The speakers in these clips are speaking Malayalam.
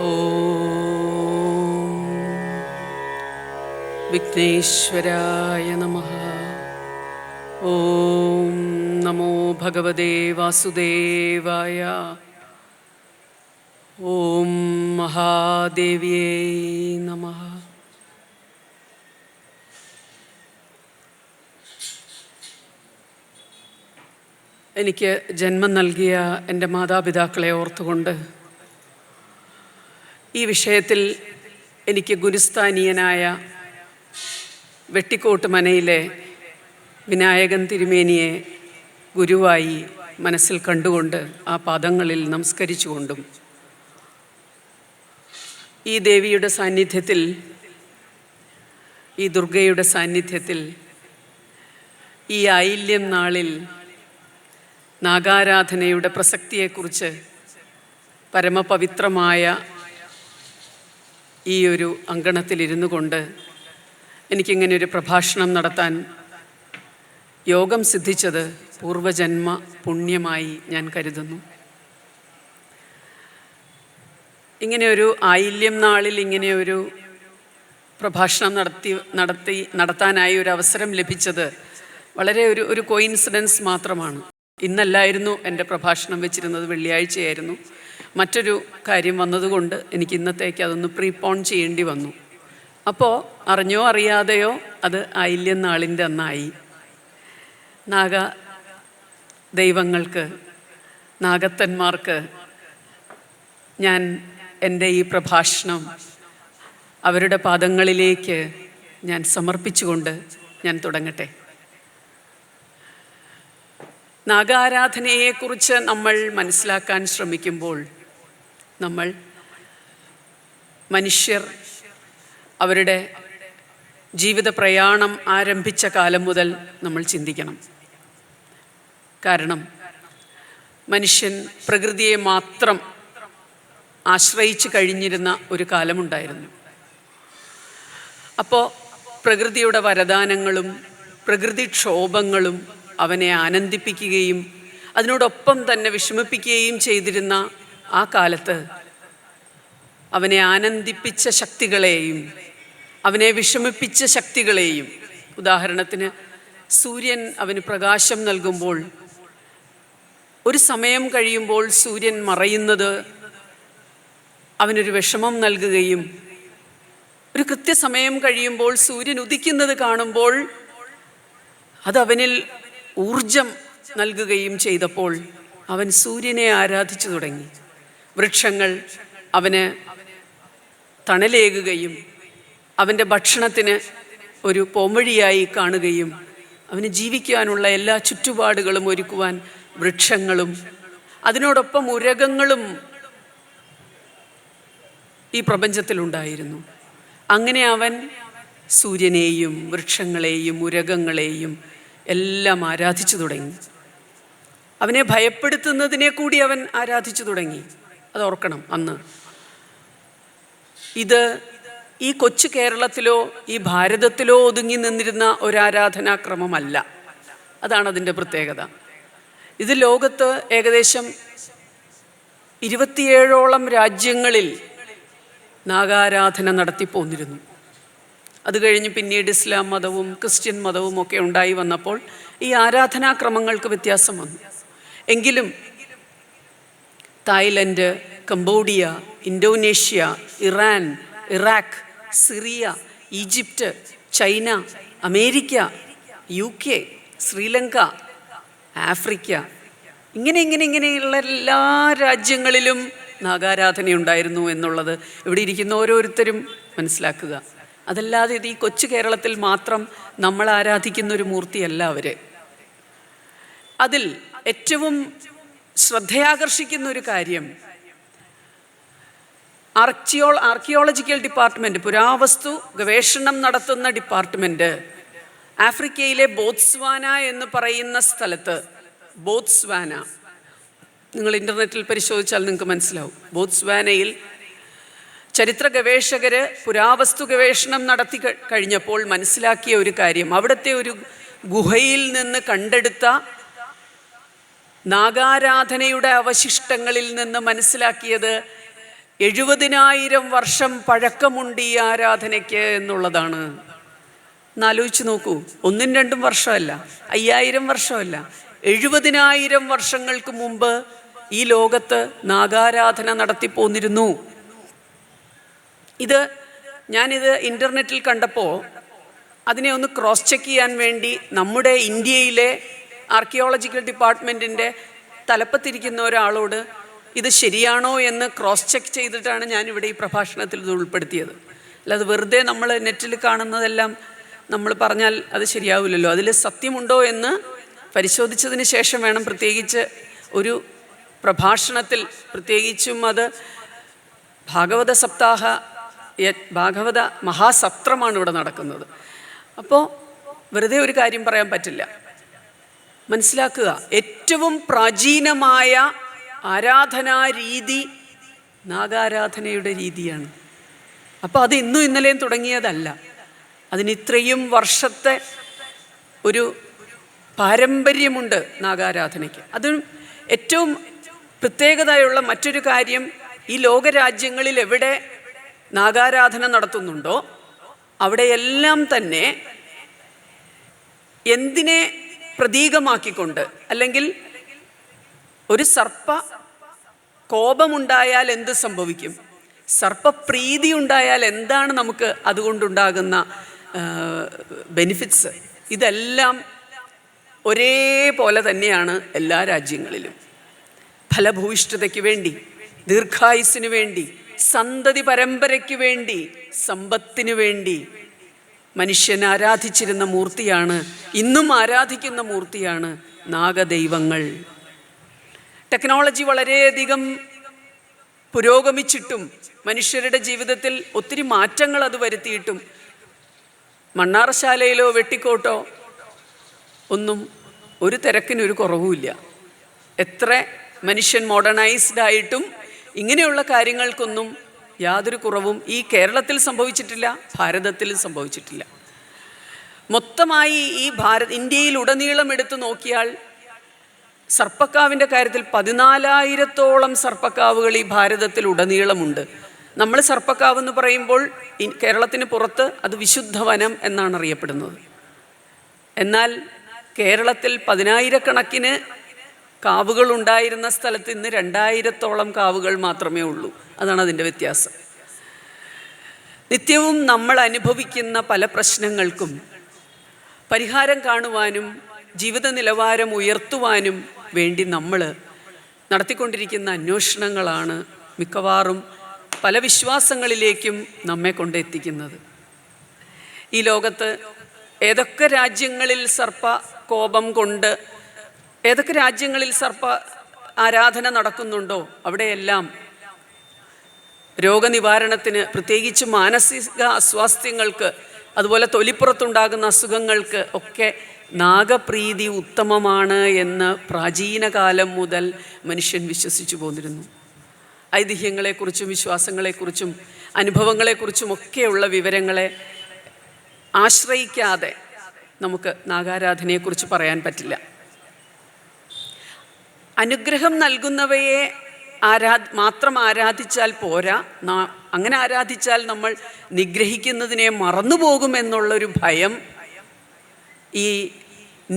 ഓം വിഘ്നേശ്വരായ നമഃ. ഓം നമോ ഭഗവതേ വാസുദേവായ. ഓം മഹാദേവ്യേ നമഃ. എനിക്ക് ജന്മം നൽകിയ എൻ്റെ മാതാപിതാക്കളെ ഓർത്തുകൊണ്ട് ഈ വിഷയത്തിൽ എനിക്ക് ഗുരുസ്ഥാനീയനായ വെട്ടിക്കോട്ട് മനയിലെ വിനായകൻ തിരുമേനിയെ ഗുരുവായി മനസ്സിൽ കണ്ടുകൊണ്ട് ആ പാദങ്ങളിൽ നമസ്കരിച്ചുകൊണ്ടും ഈ ദേവിയുടെ സാന്നിധ്യത്തിൽ, ഈ ദുർഗയുടെ സാന്നിധ്യത്തിൽ, ഈ ആയില്യം നാളിൽ നാഗാരാധനയുടെ പ്രസക്തിയെക്കുറിച്ച് പരമപവിത്രമായ ഈ ഒരു അങ്കണത്തിലിരുന്നു കൊണ്ട് എനിക്കിങ്ങനെ ഒരു പ്രഭാഷണം നടത്താൻ യോഗം സിദ്ധിച്ചത് പൂർവജന്മ പുണ്യമായി ഞാൻ കരുതുന്നു. ഇങ്ങനെയൊരു ആയില്യം നാളിൽ ഇങ്ങനെയൊരു പ്രഭാഷണം നടത്താനായി ഒരു അവസരം ലഭിച്ചത് വളരെ ഒരു കോയിൻസിഡൻസ് മാത്രമാണ്. ഇന്നല്ലായിരുന്നു എൻ്റെ പ്രഭാഷണം വെച്ചിരുന്നത്, വെള്ളിയാഴ്ചയായിരുന്നു. മറ്റൊരു കാര്യം വന്നതുകൊണ്ട് എനിക്ക് ഇന്നത്തേക്ക് അതൊന്ന് പ്രീപോൺ ചെയ്യേണ്ടി വന്നു. അപ്പോൾ അറിഞ്ഞോ അറിയാതെയോ അത് ആയില്യം നാളിൻ്റെ അന്നായി. നാഗ ദൈവങ്ങൾക്ക്, നാഗത്തന്മാർക്ക് ഞാൻ എൻ്റെ ഈ പ്രഭാഷണം അവരുടെ പാദങ്ങളിലേക്ക് ഞാൻ സമർപ്പിച്ചുകൊണ്ട് ഞാൻ തുടങ്ങട്ടെ. നാഗാരാധനയെക്കുറിച്ച് നമ്മൾ മനസ്സിലാക്കാൻ ശ്രമിക്കുമ്പോൾ നമ്മൾ മനുഷ്യർ അവരുടെ ജീവിത പ്രയാണം ആരംഭിച്ച കാലം മുതൽ നമ്മൾ ചിന്തിക്കണം. കാരണം മനുഷ്യൻ പ്രകൃതിയെ മാത്രം ആശ്രയിച്ച് കഴിഞ്ഞിരുന്ന ഒരു കാലമുണ്ടായിരുന്നു. അപ്പോൾ പ്രകൃതിയുടെ വരദാനങ്ങളും പ്രകൃതിക്ഷോഭങ്ങളും അവനെ ആനന്ദിപ്പിക്കുകയും അതിനോടൊപ്പം തന്നെ വിഷമിപ്പിക്കുകയും ചെയ്തിരുന്ന ആ കാലത്ത് അവനെ ആനന്ദിപ്പിച്ച ശക്തികളെയും അവനെ വിഷമിപ്പിച്ച ശക്തികളെയും, ഉദാഹരണത്തിന് സൂര്യൻ അവന് പ്രകാശം നൽകുമ്പോൾ ഒരു സമയം കഴിയുമ്പോൾ സൂര്യൻ മറയുന്നത് അവനൊരു വിഷമം നൽകുകയും ഒരു കൃത്യസമയം കഴിയുമ്പോൾ സൂര്യൻ ഉദിക്കുന്നത് കാണുമ്പോൾ അതവനിൽ ഊർജം നൽകുകയും ചെയ്തപ്പോൾ അവൻ സൂര്യനെ ആരാധിച്ചു തുടങ്ങി. വൃക്ഷങ്ങൾ അവന് തണലേകുകയും അവൻ്റെ ഭക്ഷണത്തിന് ഒരു പോംവഴിയായി കാണുകയും അവന് ജീവിക്കാനുള്ള എല്ലാ ചുറ്റുപാടുകളും ഒരുക്കുവാൻ വൃക്ഷങ്ങളും അതിനോടൊപ്പം ഉരകങ്ങളും ഈ പ്രപഞ്ചത്തിലുണ്ടായിരുന്നു. അങ്ങനെ അവൻ സൂര്യനെയും വൃക്ഷങ്ങളെയും ഉരകങ്ങളെയും എല്ലാം ആരാധിച്ചു തുടങ്ങി. അവനെ ഭയപ്പെടുത്തുന്നതിനെ കൂടി അവൻ ആരാധിച്ചു തുടങ്ങി. അതോർക്കണം. അന്ന് ഇത് ഈ കൊച്ചു കേരളത്തിലോ ഈ ഭാരതത്തിലോ ഒതുങ്ങി നിന്നിരുന്ന ഒരാരാധനാക്രമമല്ല. അതാണ് അതിൻ്റെ പ്രത്യേകത. ഇത് ലോകത്ത് ഏകദേശം 27ഓളം രാജ്യങ്ങളിൽ നാഗാരാധന നടത്തിപ്പോന്നിരുന്നു. അത് കഴിഞ്ഞ് പിന്നീട് ഇസ്ലാം മതവും ക്രിസ്ത്യൻ മതവും ഒക്കെ ഉണ്ടായി വന്നപ്പോൾ ഈ ആരാധനാക്രമങ്ങൾക്ക് വ്യത്യാസം വന്നു. എങ്കിലും Thailand, Cambodia, Indonesia, Iran, Iraq, Syria, Egypt, China, America, UK, Sri Lanka, Africa, ഇങ്ങനെയുള്ള എല്ലാ രാജ്യങ്ങളിലും നാഗാരാധനയുണ്ടായിരുന്നു എന്നുള്ളത് ഇവിടെ ഇരിക്കുന്ന ഓരോരുത്തരും മനസ്സിലാക്കുക. അതല്ലാതെ ഇത് ഈ കൊച്ചു കേരളത്തിൽ മാത്രം നമ്മൾ ആരാധിക്കുന്ന ഒരു മൂർത്തിയല്ല അവർ. അതിൽ ഏറ്റവും ശ്രദ്ധയാകർഷിക്കുന്ന ഒരു കാര്യം ആർക്കിയോളജിക്കൽ ഡിപ്പാർട്ട്മെൻറ്റ്, പുരാവസ്തു ഗവേഷണം നടത്തുന്ന ഡിപ്പാർട്ട്മെൻറ്റ് ആഫ്രിക്കയിലെ ബോത്സ്വാന എന്ന് പറയുന്ന സ്ഥലത്ത്, ബോത്സ്വാന നിങ്ങൾ ഇൻ്റർനെറ്റിൽ പരിശോധിച്ചാൽ നിങ്ങൾക്ക് മനസ്സിലാവും. ബോത്സ്വാനയിൽ ചരിത്ര ഗവേഷകർ പുരാവസ്തു ഗവേഷണം നടത്തി കഴിഞ്ഞപ്പോൾ മനസ്സിലാക്കിയ ഒരു കാര്യം, അവിടുത്തെ ഒരു ഗുഹയിൽ നിന്ന് കണ്ടെടുത്ത നാഗാരാധനയുടെ അവശിഷ്ടങ്ങളിൽ നിന്ന് മനസ്സിലാക്കിയത് 70,000 വർഷം പഴക്കമുണ്ട് ഈ ആരാധനയ്ക്ക് എന്നുള്ളതാണ്. എന്നാലോചിച്ച് നോക്കൂ, 1-2 വർഷമല്ല, 5000 വർഷമല്ല, 70,000 വർഷങ്ങൾക്ക് മുമ്പ് ഈ ലോകത്ത് നാഗാരാധന നടത്തിപ്പോന്നിരുന്നു. ഞാനിത് ഇൻ്റർനെറ്റിൽ കണ്ടപ്പോൾ അതിനെ ഒന്ന് ക്രോസ് ചെക്ക് ചെയ്യാൻ വേണ്ടി നമ്മുടെ ഇന്ത്യയിലെ ആർക്കിയോളജിക്കൽ ഡിപ്പാർട്ട്മെൻറ്റിൻ്റെ തലപ്പത്തിരിക്കുന്ന ഒരാളോട് ഇത് ശരിയാണോ എന്ന് ക്രോസ് ചെക്ക് ചെയ്തിട്ടാണ് ഞാനിവിടെ ഈ പ്രഭാഷണത്തിൽ ഇത് ഉൾപ്പെടുത്തിയത്. അല്ലാതെ വെറുതെ നമ്മൾ നെറ്റിൽ കാണുന്നതെല്ലാം നമ്മൾ പറഞ്ഞാൽ അത് ശരിയാവില്ലല്ലോ. അതിൽ സത്യമുണ്ടോ എന്ന് പരിശോധിച്ചതിന് ശേഷം വേണം പ്രത്യേകിച്ച് ഒരു പ്രഭാഷണത്തിൽ, പ്രത്യേകിച്ചും അത് ഭാഗവത മഹാസത്രമാണ് ഇവിടെ നടക്കുന്നത്. അപ്പോൾ വെറുതെ ഒരു കാര്യം പറയാൻ പറ്റില്ല. മനസ്സിലാക്കുക, ഏറ്റവും പ്രാചീനമായ ആരാധനാ രീതി നാഗാരാധനയുടെ രീതിയാണ്. അപ്പോൾ അത് ഇന്നും ഇന്നലെയും തുടങ്ങിയതല്ല. അതിന് ഇത്രയും വർഷത്തെ ഒരു പാരമ്പര്യമുണ്ട് നാഗാരാധനയ്ക്ക്. അതും ഏറ്റവും പ്രത്യേകതയുള്ള മറ്റൊരു കാര്യം, ഈ ലോകരാജ്യങ്ങളിൽ എവിടെ നാഗാരാധന നടത്തുന്നുണ്ടോ അവിടെയെല്ലാം തന്നെ എന്തിനെ പ്രതീകമാക്കിക്കൊണ്ട്, അല്ലെങ്കിൽ ഒരു സർപ്പ കോപമുണ്ടായാൽ എന്ത് സംഭവിക്കും, സർപ്പപ്രീതി ഉണ്ടായാൽ എന്താണ് നമുക്ക് അതുകൊണ്ടുണ്ടാകുന്ന ബെനിഫിറ്റ്സ്, ഇതെല്ലാം ഒരേപോലെ തന്നെയാണ് എല്ലാ രാജ്യങ്ങളിലും. ഫലഭൂയിഷ്ഠതയ്ക്ക് വേണ്ടി, ദീർഘായുസ്സിന് വേണ്ടി, സന്തതി പരമ്പരയ്ക്ക് വേണ്ടി, സമ്പത്തിനു വേണ്ടി മനുഷ്യൻ ആരാധിച്ചിരുന്ന മൂർത്തിയാണ്, ഇന്നും ആരാധിക്കുന്ന മൂർത്തിയാണ് നാഗദൈവങ്ങൾ. ടെക്നോളജി വളരെയധികം പുരോഗമിച്ചിട്ടും മനുഷ്യരുടെ ജീവിതത്തിൽ ഒത്തിരി മാറ്റങ്ങൾ അത് വരുത്തിയിട്ടും മണ്ണാറശാലയിലോ വെട്ടിക്കോട്ടോ ഒന്നും ഒരു തിരക്കിനൊരു കുറവുമില്ല. എത്ര മനുഷ്യൻ മോഡേണൈസ്ഡ് ആയിട്ടും ഇങ്ങനെയുള്ള കാര്യങ്ങൾക്കൊന്നും യാതൊരു കുറവും ഈ കേരളത്തിൽ സംഭവിച്ചിട്ടില്ല, ഭാരതത്തിൽ സംഭവിച്ചിട്ടില്ല. മൊത്തമായി ഈ ഇന്ത്യയിലുടനീളം എടുത്തു നോക്കിയാൽ സർപ്പക്കാവിൻ്റെ കാര്യത്തിൽ 14,000-ഓളം സർപ്പക്കാവുകൾ ഈ ഭാരതത്തിൽ ഉടനീളമുണ്ട്. നമ്മൾ സർപ്പക്കാവ് എന്ന് പറയുമ്പോൾ കേരളത്തിന് പുറത്ത് അത് വിശുദ്ധ വനം എന്നാണ് അറിയപ്പെടുന്നത്. എന്നാൽ കേരളത്തിൽ 10,000-കണക്കിന് കാവുകൾ ഉണ്ടായിരുന്ന സ്ഥലത്ത് ഇന്ന് 2,000-ഓളം കാവുകൾ മാത്രമേ ഉള്ളൂ. അതാണ് അതിൻ്റെ വ്യത്യാസം. നിത്യവും നമ്മൾ അനുഭവിക്കുന്ന പല പ്രശ്നങ്ങൾക്കും പരിഹാരം കാണുവാനും ജീവിത നിലവാരം ഉയർത്തുവാനും വേണ്ടി നമ്മൾ നടത്തിക്കൊണ്ടിരിക്കുന്ന അന്വേഷണങ്ങളാണ് മിക്കവാറും പല വിശ്വാസങ്ങളിലേക്കും നമ്മെ കൊണ്ടെത്തിക്കുന്നത്. ഈ ലോകത്ത് ഏതൊക്കെ രാജ്യങ്ങളിൽ സർപ്പ കോപം കൊണ്ട്, ഏതൊക്കെ രാജ്യങ്ങളിൽ സർപ്പ ആരാധന നടക്കുന്നുണ്ടോ അവിടെയെല്ലാം രോഗനിവാരണത്തിന്, പ്രത്യേകിച്ച് മാനസിക അസ്വാസ്ഥ്യങ്ങൾക്ക്, അതുപോലെ തൊലിപ്പുറത്തുണ്ടാകുന്ന അസുഖങ്ങൾക്ക് ഒക്കെ നാഗപ്രീതി ഉത്തമമാണ് എന്ന് പ്രാചീന കാലം മുതൽ മനുഷ്യൻ വിശ്വസിച്ചു പോന്നിരുന്നു. ഐതിഹ്യങ്ങളെക്കുറിച്ചും വിശ്വാസങ്ങളെക്കുറിച്ചും അനുഭവങ്ങളെക്കുറിച്ചും ഒക്കെയുള്ള വിവരങ്ങളെ ആശ്രയിക്കാതെ നമുക്ക് നാഗാരാധനയെക്കുറിച്ച് പറയാൻ പറ്റില്ല. അനുഗ്രഹം നൽകുന്നവയെ മാത്രം ആരാധിച്ചാൽ പോരാ, അങ്ങനെ ആരാധിച്ചാൽ നമ്മൾ നിഗ്രഹിക്കുന്നതിനെ മറന്നുപോകുമെന്നുള്ളൊരു ഭയം ഈ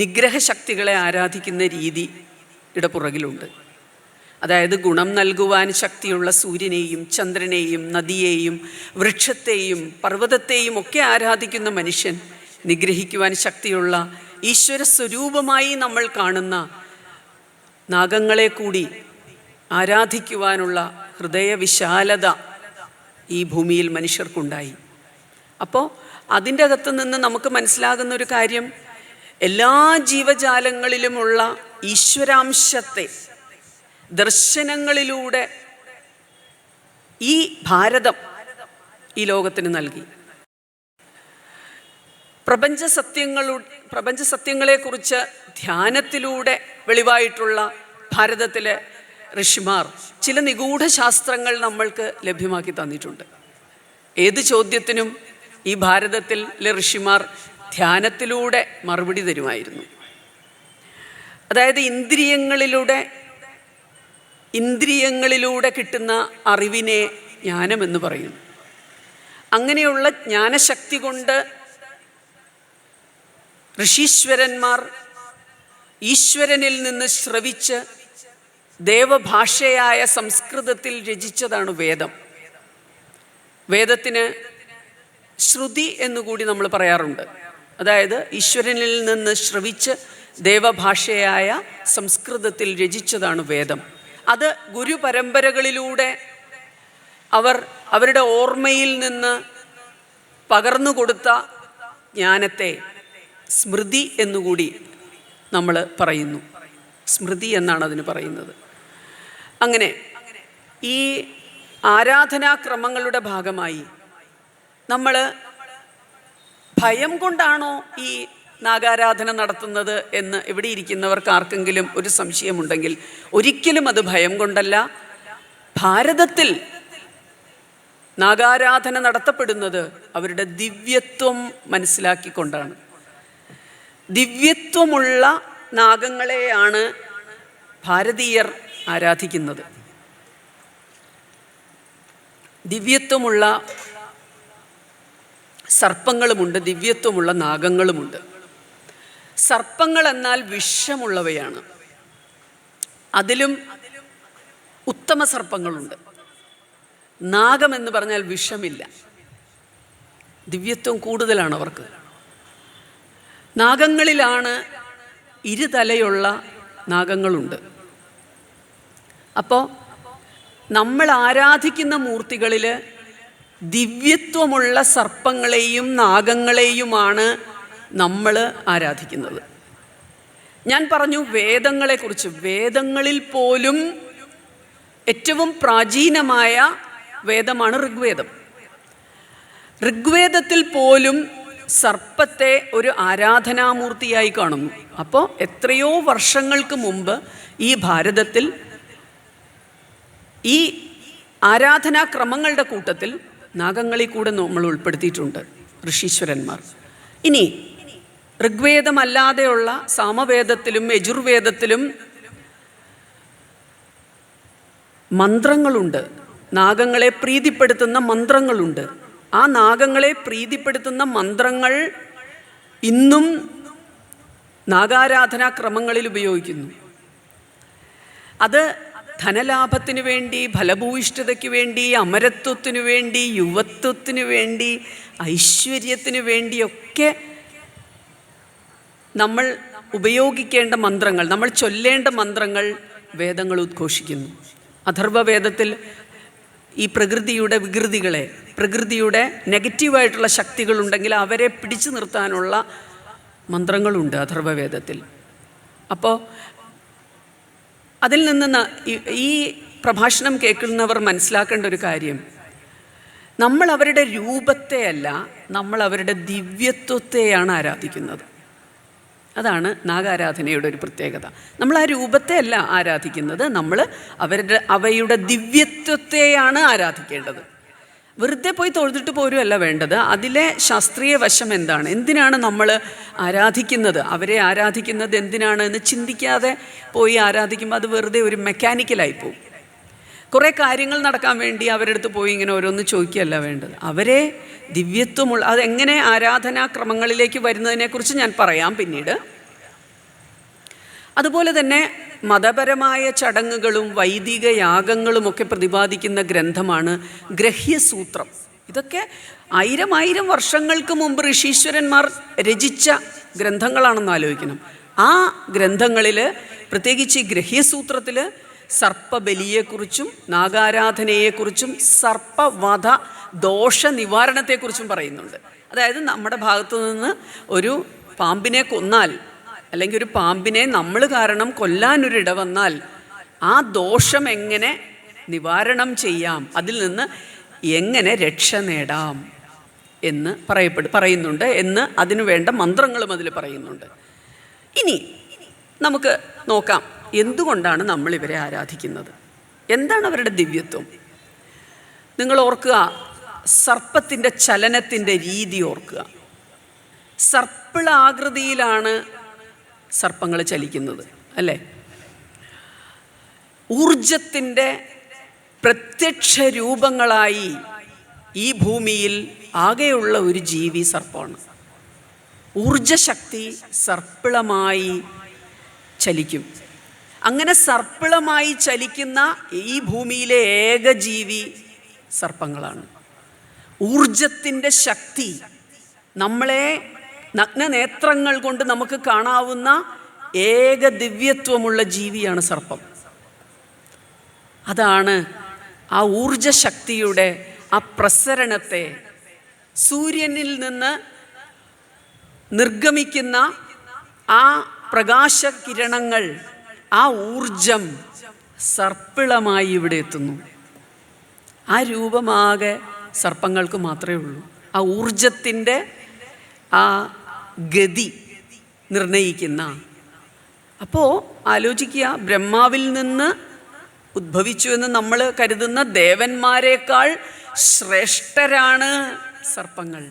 നിഗ്രഹശക്തികളെ ആരാധിക്കുന്ന രീതിയുടെ പുറകിലുണ്ട്. അതായത് ഗുണം നൽകുവാൻ ശക്തിയുള്ള സൂര്യനെയും ചന്ദ്രനെയും നദിയെയും വൃക്ഷത്തെയും പർവ്വതത്തെയും ഒക്കെ ആരാധിക്കുന്ന മനുഷ്യൻ നിഗ്രഹിക്കുവാൻ ശക്തിയുള്ള ഈശ്വര സ്വരൂപമായി നമ്മൾ കാണുന്ന നാഗങ്ങളെ കൂടി ആരാധിക്കുവാനുള്ള ഹൃദയവിശാലത ഈ ഭൂമിയിൽ മനുഷ്യർക്കുണ്ടായി. അപ്പോൾ അതിൻ്റെ അകത്ത് നിന്ന് നമുക്ക് മനസ്സിലാകുന്ന ഒരു കാര്യം, എല്ലാ ജീവജാലങ്ങളിലുമുള്ള ഈശ്വരാംശത്തെ ദർശനങ്ങളിലൂടെ ഈ ഭാരതം ഈ ലോകത്തിന് നൽകി. പ്രപഞ്ചസത്യങ്ങളെക്കുറിച്ച് ധ്യാനത്തിലൂടെ വെളിവായിട്ടുള്ള ഭാരതത്തിലെ ഋഷിമാർ ചില നിഗൂഢ ശാസ്ത്രങ്ങൾ നമ്മൾക്ക് ലഭ്യമാക്കി തന്നിട്ടുണ്ട്. ഏത് ചോദ്യത്തിനും ഈ ഭാരതത്തിലെ ഋഷിമാർ ധ്യാനത്തിലൂടെ മറുപടി തരുമായിരുന്നു. അതായത് ഇന്ദ്രിയങ്ങളിലൂടെ കിട്ടുന്ന അറിവിനെ ജ്ഞാനമെന്ന് പറയുന്നു. അങ്ങനെയുള്ള ജ്ഞാനശക്തി കൊണ്ട് ഋഷീശ്വരന്മാർ ഈശ്വരനിൽ നിന്ന് ശ്രവിച്ച് ദേവഭാഷയായ സംസ്കൃതത്തിൽ രചിച്ചതാണ് വേദം. വേദത്തിന് ശ്രുതി എന്നുകൂടി നമ്മൾ പറയാറുണ്ട്. അതായത് ഈശ്വരനിൽ നിന്ന് ശ്രവിച്ച് ദേവഭാഷയായ സംസ്കൃതത്തിൽ രചിച്ചതാണ് വേദം. അത് ഗുരുപരമ്പരകളിലൂടെ അവരുടെ ഓർമ്മയിൽ നിന്ന് പകർന്നു കൊടുത്ത ജ്ഞാനത്തെ സ്മൃതി എന്നുകൂടി നമ്മൾ പറയുന്നു. സ്മൃതി എന്നാണ് അതിന് പറയുന്നത്. അങ്ങനെ ഈ ആരാധനാക്രമങ്ങളുടെ ഭാഗമായി നമ്മൾ ഭയം കൊണ്ടാണോ ഈ നാഗാരാധന നടത്തുന്നത് എന്ന് ഇവിടെ ഇരിക്കുന്നവർക്ക് ആർക്കെങ്കിലും ഒരു സംശയമുണ്ടെങ്കിൽ ഒരിക്കലും അത് ഭയം കൊണ്ടല്ല. ഭാരതത്തിൽ നാഗാരാധന നടത്തപ്പെടുന്നത് അവരുടെ ദിവ്യത്വം മനസ്സിലാക്കിക്കൊണ്ടാണ്. ദിവ്യത്വമുള്ള നാഗങ്ങളെയാണ് ഭാരതീയർ ആരാധിക്കുന്നത്. ദിവ്യത്വമുള്ള സർപ്പങ്ങളുമുണ്ട്, ദിവ്യത്വമുള്ള നാഗങ്ങളുമുണ്ട്. സർപ്പങ്ങൾ എന്നാൽ വിഷമുള്ളവയാണ്. അതിലും ഉത്തമ സർപ്പങ്ങളുണ്ട്. നാഗമെന്ന് പറഞ്ഞാൽ വിഷമില്ല, ദിവ്യത്വം കൂടുതലാണ് അവർക്ക്. നാഗങ്ങളിലാണ് ഇരുതലയുള്ള നാഗങ്ങളുണ്ട്. അപ്പോൾ നമ്മൾ ആരാധിക്കുന്ന മൂർത്തികളിൽ ദിവ്യത്വമുള്ള സർപ്പങ്ങളെയും നാഗങ്ങളെയുമാണ് നമ്മൾ ആരാധിക്കുന്നത്. ഞാൻ പറഞ്ഞു വേദങ്ങളെക്കുറിച്ച്. വേദങ്ങളിൽ പോലും ഏറ്റവും പ്രാചീനമായ വേദമാണ് ഋഗ്വേദം. ഋഗ്വേദത്തിൽ പോലും സർപ്പത്തെ ഒരു ആരാധനാമൂർത്തിയായി കാണുന്നു. അപ്പോൾ എത്രയോ വർഷങ്ങൾക്ക് മുമ്പ് ഈ ഭാരതത്തിൽ ഈ ആരാധനാക്രമങ്ങളുടെ കൂട്ടത്തിൽ നാഗങ്ങളിൽ കൂടെ നമ്മൾ ഉൾപ്പെടുത്തിയിട്ടുണ്ട് ഋഷീശ്വരന്മാർ. ഇനി ഋഗ്വേദമല്ലാതെയുള്ള സാമവേദത്തിലും യജുർവേദത്തിലും മന്ത്രങ്ങളുണ്ട്. നാഗങ്ങളെ പ്രീതിപ്പെടുത്തുന്ന മന്ത്രങ്ങളുണ്ട്. ആ നാഗങ്ങളെ പ്രീതിപ്പെടുത്തുന്ന മന്ത്രങ്ങൾ ഇന്നും നാഗാരാധനാക്രമങ്ങളിൽ ഉപയോഗിക്കുന്നു. അത് ധനലാഭത്തിന് വേണ്ടി, ഫലഭൂയിഷ്ഠതയ്ക്ക് വേണ്ടി, അമരത്വത്തിനു വേണ്ടി, യുവത്വത്തിനു വേണ്ടി, ഐശ്വര്യത്തിന് വേണ്ടിയൊക്കെ നമ്മൾ ഉപയോഗിക്കേണ്ട മന്ത്രങ്ങൾ, നമ്മൾ ചൊല്ലേണ്ട മന്ത്രങ്ങൾ വേദങ്ങൾ ഉദ്ഘോഷിക്കുന്നു. അഥർവവേദത്തിൽ ഈ പ്രകൃതിയുടെ വികൃതികളെ, പ്രകൃതിയുടെ നെഗറ്റീവായിട്ടുള്ള ശക്തികളുണ്ടെങ്കിൽ അവരെ പിടിച്ചു നിർത്താനുള്ള മന്ത്രങ്ങളുണ്ട് അഥർവവേദത്തിൽ. അപ്പോൾ അതിൽ നിന്ന് ഈ പ്രഭാഷണം കേൾക്കുന്നവർ മനസ്സിലാക്കേണ്ട ഒരു കാര്യം, നമ്മൾ അവരുടെ രൂപത്തെയല്ല, നമ്മൾ അവരുടെ ദിവ്യത്വത്തെയാണ് ആരാധിക്കുന്നത്. അതാണ് നാഗാരാധനയുടെ ഒരു പ്രത്യേകത. നമ്മൾ ആ രൂപത്തെയല്ല ആരാധിക്കുന്നത്, നമ്മൾ അവയുടെ ദിവ്യത്വത്തെയാണ് ആരാധിക്കേണ്ടത്. വെറുതെ പോയി തൊഴുതിട്ട് പോരുമല്ല വേണ്ടത്. അതിലെ ശാസ്ത്രീയ വശം എന്താണ്, എന്തിനാണ് നമ്മൾ ആരാധിക്കുന്നത്, അവരെ ആരാധിക്കുന്നത് എന്തിനാണ് എന്ന് ചിന്തിക്കാതെ പോയി ആരാധിക്കുമ്പോൾ അത് വെറുതെ ഒരു മെക്കാനിക്കലായി പോകും. കുറേ കാര്യങ്ങൾ നടക്കാൻ വേണ്ടി അവരുടെ അടുത്ത് പോയി ഇങ്ങനെ ഓരോന്ന് ചോദിക്കുകയല്ല വേണ്ടത്. അവരെ ദിവ്യത്വമുള്ള, അതെങ്ങനെ ആരാധനാക്രമങ്ങളിലേക്ക് വരുന്നതിനെക്കുറിച്ച് ഞാൻ പറയാം പിന്നീട്. അതുപോലെ തന്നെ മതപരമായ ചടങ്ങുകളും വൈദിക യാഗങ്ങളുമൊക്കെ പ്രതിപാദിക്കുന്ന ഗ്രന്ഥമാണ് ഗ്രഹ്യസൂത്രം. ഇതൊക്കെ ആയിരം വർഷങ്ങൾക്ക് മുമ്പ് ഋഷീശ്വരന്മാർ രചിച്ച ഗ്രന്ഥങ്ങളാണെന്ന് ആലോചിക്കണം. ആ ഗ്രന്ഥങ്ങളിൽ പ്രത്യേകിച്ച് ഈ ഗ്രഹ്യസൂത്രത്തിൽ സർപ്പബലിയെക്കുറിച്ചും നാഗാരാധനയെക്കുറിച്ചും സർപ്പവധ ദോഷ നിവാരണത്തെക്കുറിച്ചും പറയുന്നുണ്ട്. അതായത് നമ്മുടെ ഭാഗത്തു നിന്ന് ഒരു പാമ്പിനെ കൊന്നാൽ, അല്ലെങ്കിൽ ഒരു പാമ്പിനെ നമ്മൾ കാരണം കൊല്ലാനൊരിട വന്നാൽ ആ ദോഷം എങ്ങനെ നിവാരണം ചെയ്യാം, അതിൽ നിന്ന് എങ്ങനെ രക്ഷ നേടാം എന്ന് പറയുന്നുണ്ട് എന്ന് അതിനു വേണ്ട മന്ത്രങ്ങളും അതിൽ പറയുന്നുണ്ട്. ഇനി നമുക്ക് നോക്കാം എന്തുകൊണ്ടാണ് നമ്മൾ ഇവരെ ആരാധിക്കുന്നത്, എന്താണ് അവരുടെ ദിവ്യത്വം. നിങ്ങൾ ഓർക്കുക, സർപ്പത്തിൻ്റെ ചലനത്തിൻ്റെ രീതി ഓർക്കുക. സർപ്പിളാകൃതിയിലാണ് സർപ്പങ്ങൾ ചലിക്കുന്നത്, അല്ലേ? ഊർജത്തിൻ്റെ പ്രത്യക്ഷ രൂപങ്ങളായി ഈ ഭൂമിയിൽ ആകെയുള്ള ഒരു ജീവി സർപ്പമാണ്. ഊർജശക്തി സർപ്പിളമായി ചലിക്കും. അങ്ങനെ സർപ്പിളമായി ചലിക്കുന്ന ഈ ഭൂമിയിലെ ഏക ജീവി സർപ്പങ്ങളാണ്. ഊർജത്തിൻ്റെ ശക്തി നമ്മളെ നഗ്നനേത്രങ്ങൾ കൊണ്ട് നമുക്ക് കാണാവുന്ന ഏക ദിവ്യത്വമുള്ള ജീവിയാണ് സർപ്പം. അതാണ് ആ ഊർജശക്തിയുടെ ആ പ്രസരണത്തെ, സൂര്യനിൽ നിന്ന് നിർഗമിക്കുന്ന ആ പ്രകാശകിരണങ്ങൾ, ആ ഊർജം സർപ്പിളമായി ഇവിടെ എത്തുന്നു. ആ രൂപമാകെ സർപ്പങ്ങൾക്ക് മാത്രമേ ഉള്ളൂ. ആ ഊർജത്തിൻ്റെ ആ ഗതി നിർണയിക്കുന്ന. അപ്പോൾ ആലോചിക്കുക, ബ്രഹ്മാവിൽ നിന്ന് ഉദ്ഭവിച്ചു എന്ന് നമ്മൾ കരുതുന്ന ദേവന്മാരെക്കാൾ ശ്രേഷ്ഠരാണ് സർപ്പങ്ങൾ.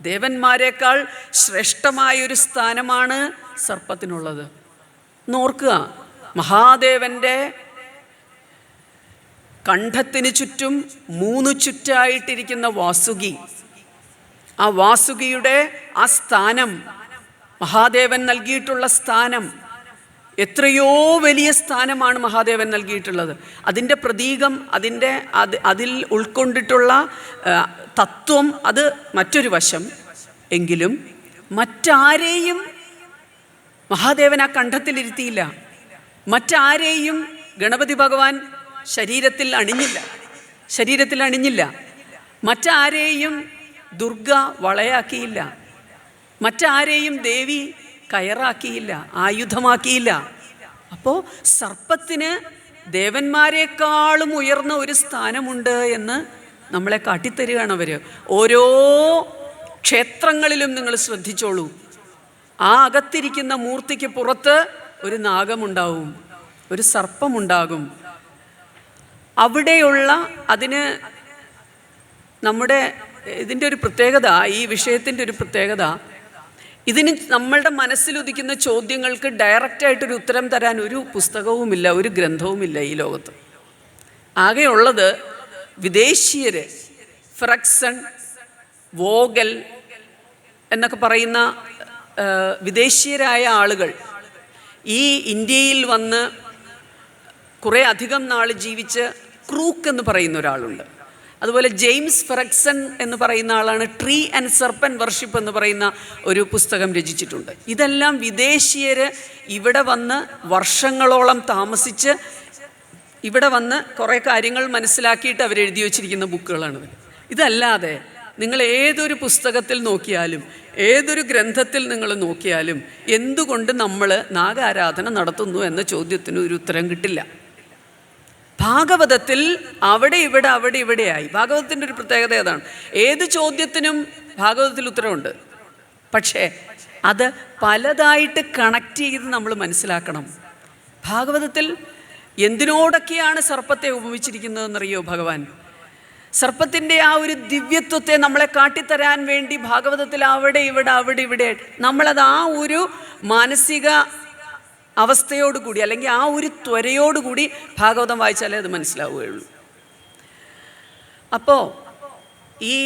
ദേവന്മാരെക്കാൾ ശ്രേഷ്ഠമായൊരു സ്ഥാനമാണ് സർപ്പത്തിനുള്ളത്. നോർക്കുക, മഹാദേവൻ്റെ കണ്ഠത്തിന് ചുറ്റും 3 ചുറ്റായിട്ടിരിക്കുന്ന വാസുകി, ആ വാസുകിയുടെ ആ സ്ഥാനം, മഹാദേവൻ നൽകിയിട്ടുള്ള സ്ഥാനം, എത്രയോ വലിയ സ്ഥാനമാണ് മഹാദേവൻ നൽകിയിട്ടുള്ളത്. അതിൻ്റെ പ്രതീകം, അതിൽ ഉൾക്കൊണ്ടിട്ടുള്ള തത്വം അത് മറ്റൊരു വശം. എങ്കിലും മറ്റാരെയും മഹാദേവൻ ആ കണ്ഠത്തിലിരുത്തിയില്ല. മറ്റാരെയും ഗണപതി ഭഗവാൻ ശരീരത്തിൽ അണിഞ്ഞില്ല. മറ്റാരെയും ദുർഗ വളയാക്കിയില്ല. മറ്റാരെയും ദേവി കയറാക്കിയില്ല, ആയുധമാക്കിയില്ല. അപ്പോൾ സർപ്പത്തിന് ദേവന്മാരെക്കാളും ഉയർന്ന ഒരു സ്ഥാനമുണ്ട് എന്ന് നമ്മളെ കാട്ടിത്തരികയാണ് അവർ. ഓരോ ക്ഷേത്രങ്ങളിലും നിങ്ങൾ ശ്രദ്ധിച്ചോളൂ, ആ അകത്തിരിക്കുന്ന മൂർത്തിക്ക് പുറത്ത് ഒരു നാഗമുണ്ടാവും, ഒരു സർപ്പമുണ്ടാകും. അവിടെയുള്ള അതിന് നമ്മുടെ ഇതിൻ്റെ ഒരു പ്രത്യേകത, ഈ വിഷയത്തിൻ്റെ ഒരു പ്രത്യേകത, ഇതിന് നമ്മളുടെ മനസ്സിലുദിക്കുന്ന ചോദ്യങ്ങൾക്ക് ഡയറക്റ്റായിട്ടൊരു ഉത്തരം തരാൻ ഒരു പുസ്തകവുമില്ല, ഒരു ഗ്രന്ഥവുമില്ല ഈ ലോകത്ത്. ആകെയുള്ളത് വിദേശീയർ, ഫ്രക്സൺ, വോഗൽ എന്നൊക്കെ പറയുന്ന വിദേശീയരായ ആളുകൾ ഈ ഇന്ത്യയിൽ വന്ന് കുറേ അധികം നാൾ ജീവിച്ച് ക്രൂക്ക് എന്ന് പറയുന്ന ഒരാളുണ്ട്. അതുപോലെ ജെയിംസ് ഫ്രക്സൺ എന്ന് പറയുന്ന ആളാണ് ട്രീ ആൻഡ് സർപ്പൻറ്റ് വർഷിപ്പ് എന്ന് പറയുന്ന ഒരു പുസ്തകം രചിച്ചിട്ടുണ്ട്. ഇതെല്ലാം വിദേശീയർ ഇവിടെ വന്ന് വർഷങ്ങളോളം താമസിച്ച് ഇവിടെ വന്ന് കുറേ കാര്യങ്ങൾ മനസ്സിലാക്കിയിട്ട് അവരെഴുതി വച്ചിരിക്കുന്ന ബുക്കുകളാണ്. ഇതല്ലാതെ നിങ്ങൾ ഏതൊരു പുസ്തകത്തിൽ നോക്കിയാലും, ഏതൊരു ഗ്രന്ഥത്തിൽ നിങ്ങൾ നോക്കിയാലും എന്തുകൊണ്ട് നമ്മൾ നാഗാരാധന നടത്തുന്നു എന്ന ചോദ്യത്തിന് ഒരു ഉത്തരം കിട്ടില്ല. ഭാഗവതത്തിൽ അവിടെ ഇവിടെയായി. ഭാഗവതത്തിൻ്റെ ഒരു പ്രത്യേകത ഏതാണ്? ഏത് ചോദ്യത്തിനും ഭാഗവതത്തിൽ ഉത്തരവുണ്ട്. പക്ഷേ അത് പലതായിട്ട് കണക്ട് ചെയ്ത് നമ്മൾ മനസ്സിലാക്കണം. ഭാഗവതത്തിൽ എന്തിനോടൊക്കെയാണ് സർപ്പത്തെ ഉപമിച്ചിരിക്കുന്നതെന്നറിയോ ഭഗവാൻ? സർപ്പത്തിൻ്റെ ആ ഒരു ദിവ്യത്വത്തെ നമ്മളെ കാട്ടിത്തരാൻ വേണ്ടി ഭാഗവതത്തിൽ അവിടെ ഇവിടെ നമ്മളത് ആ ഒരു മാനസിക അവസ്ഥയോടുകൂടി അല്ലെങ്കിൽ ആ ഒരു ത്വരയോടുകൂടി ഭാഗവതം വായിച്ചാലേ അത് മനസ്സിലാവുകയുള്ളൂ. അപ്പോൾ ഈ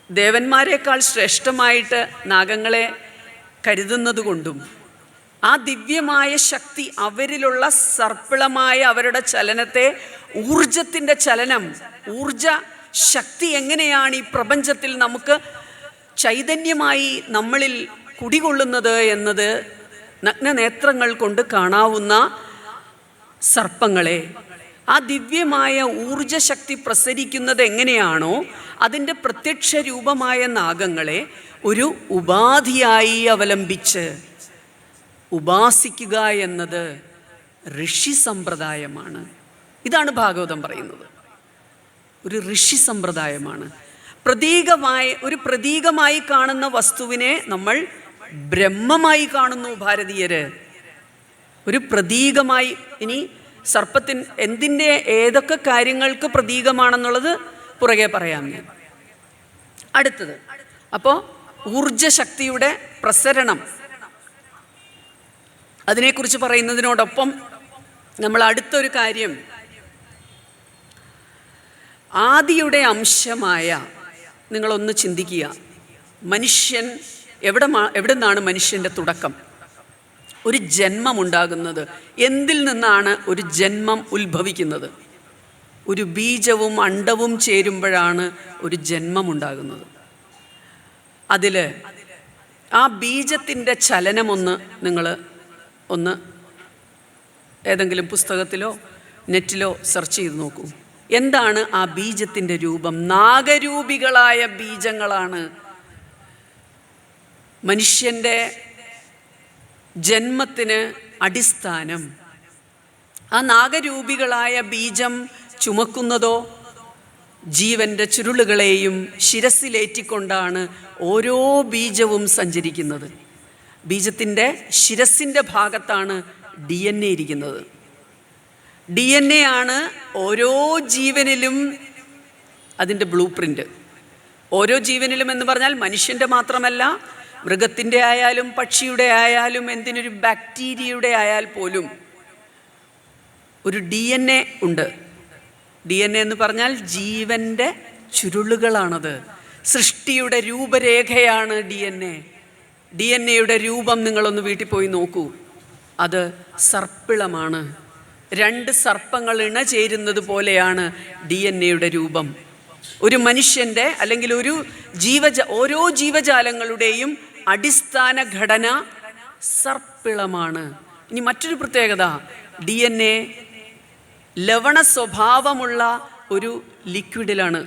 ദേവന്മാരെക്കാൾ ശ്രേഷ്ഠമായിട്ട് നാഗങ്ങളെ കരുതുന്നത് കൊണ്ടും ആ ദിവ്യമായ ശക്തി അവരിലുള്ള സർപ്പിളമായ അവരുടെ ചലനത്തെ, ഊർജത്തിൻ്റെ ചലനം, ഊർജ ശക്തി എങ്ങനെയാണ് ഈ പ്രപഞ്ചത്തിൽ നമുക്ക് ചൈതന്യമായി നമ്മളിൽ കുടികൊള്ളുന്നത് എന്നത് നഗ്നനേത്രങ്ങൾ കൊണ്ട് കാണാവുന്ന സർപ്പങ്ങളെ, ആ ദിവ്യമായ ഊർജശക്തി പ്രസരിക്കുന്നത് എങ്ങനെയാണോ അതിൻ്റെ പ്രത്യക്ഷ രൂപമായ നാഗങ്ങളെ ഒരു ഉപാധിയായി അവലംബിച്ച് ഉപാസിക്കുക എന്നത് ഋഷി സമ്പ്രദായമാണ്. ഇതാണ് ഭാഗവതം പറയുന്നത്. ഒരു ഋഷി സമ്പ്രദായമാണ്. പ്രതീകമായി കാണുന്ന വസ്തുവിനെ നമ്മൾ ബ്രഹ്മമായി കാണുന്നു ഭാരതീയര്. ഒരു പ്രതീകമായി. ഇനി സർപ്പത്തിന് ഏതൊക്കെ കാര്യങ്ങൾക്ക് പ്രതീകമാണെന്നുള്ളത് പുറകെ പറയാം ഞാൻ. അടുത്തത്, അപ്പോൾ ഊർജശക്തിയുടെ പ്രസരണം, അതിനെക്കുറിച്ച് പറയുന്നതിനോടൊപ്പം നമ്മൾ അടുത്തൊരു കാര്യം ആദിയുടെ അംശമായ, നിങ്ങളൊന്ന് ചിന്തിക്കുക, മനുഷ്യൻ എവിടെ നിന്നാണ് മനുഷ്യൻ്റെ തുടക്കം? ഒരു ജന്മമുണ്ടാകുന്നത് എന്തിൽ നിന്നാണ്? ഒരു ജന്മം ഉത്ഭവിക്കുന്നത് ഒരു ബീജവും അണ്ഡവും ചേരുമ്പോഴാണ് ഒരു ജന്മമുണ്ടാകുന്നത്. അതിൽ ആ ബീജത്തിൻ്റെ ചലനമൊന്ന് നിങ്ങൾ ഏതെങ്കിലും പുസ്തകത്തിലോ നെറ്റിലോ സെർച്ച് ചെയ്ത് നോക്കൂ. എന്താണ് ആ ബീജത്തിൻ്റെ രൂപം? നാഗരൂപികളായ ബീജങ്ങളാണ് മനുഷ്യൻ്റെ ജന്മത്തിന് അടിസ്ഥാനം. ആ നാഗരൂപികളായ ബീജം ചുമക്കുന്നതോ ജീവൻ്റെ ചുരുളുകളെയും ശിരസിലേറ്റിക്കൊണ്ടാണ് ഓരോ ബീജവും സഞ്ചരിക്കുന്നത്. ബീജത്തിൻ്റെ ശിരസിൻ്റെ ഭാഗത്താണ് DNA ഇരിക്കുന്നത്. DNA ആണ് ഓരോ ജീവനിലും അതിൻ്റെ ബ്ലൂ പ്രിൻ്റ്. ഓരോ ജീവനിലും എന്ന് പറഞ്ഞാൽ മനുഷ്യൻ്റെ മാത്രമല്ല, മൃഗത്തിൻ്റെ ആയാലും പക്ഷിയുടെ ആയാലും എന്തിനൊരു ബാക്ടീരിയയുടെ ആയാൽ പോലും ഒരു DNA ഉണ്ട്. DNA എന്ന് പറഞ്ഞാൽ ജീവൻ്റെ ചുരുളുകളാണത്. സൃഷ്ടിയുടെ രൂപരേഖയാണ് DNA.യുടെ രൂപം നിങ്ങളൊന്ന് വീട്ടിൽ പോയി നോക്കൂ. അത് സർപ്പിളമാണ്. 2 സർപ്പങ്ങൾ ഇണചേരുന്നത് പോലെയാണ് DNA.യുടെ രൂപം. ഒരു മനുഷ്യൻ്റെ അല്ലെങ്കിൽ ഓരോ ജീവജാലങ്ങളുടെയും അടിസ്ഥാന ഘടന സർപ്പിളമാണ്. ഇനി മറ്റൊരു പ്രത്യേകത, DNA ലവണ സ്വഭാവമുള്ള ഒരു ലിക്വിഡിലാണ്,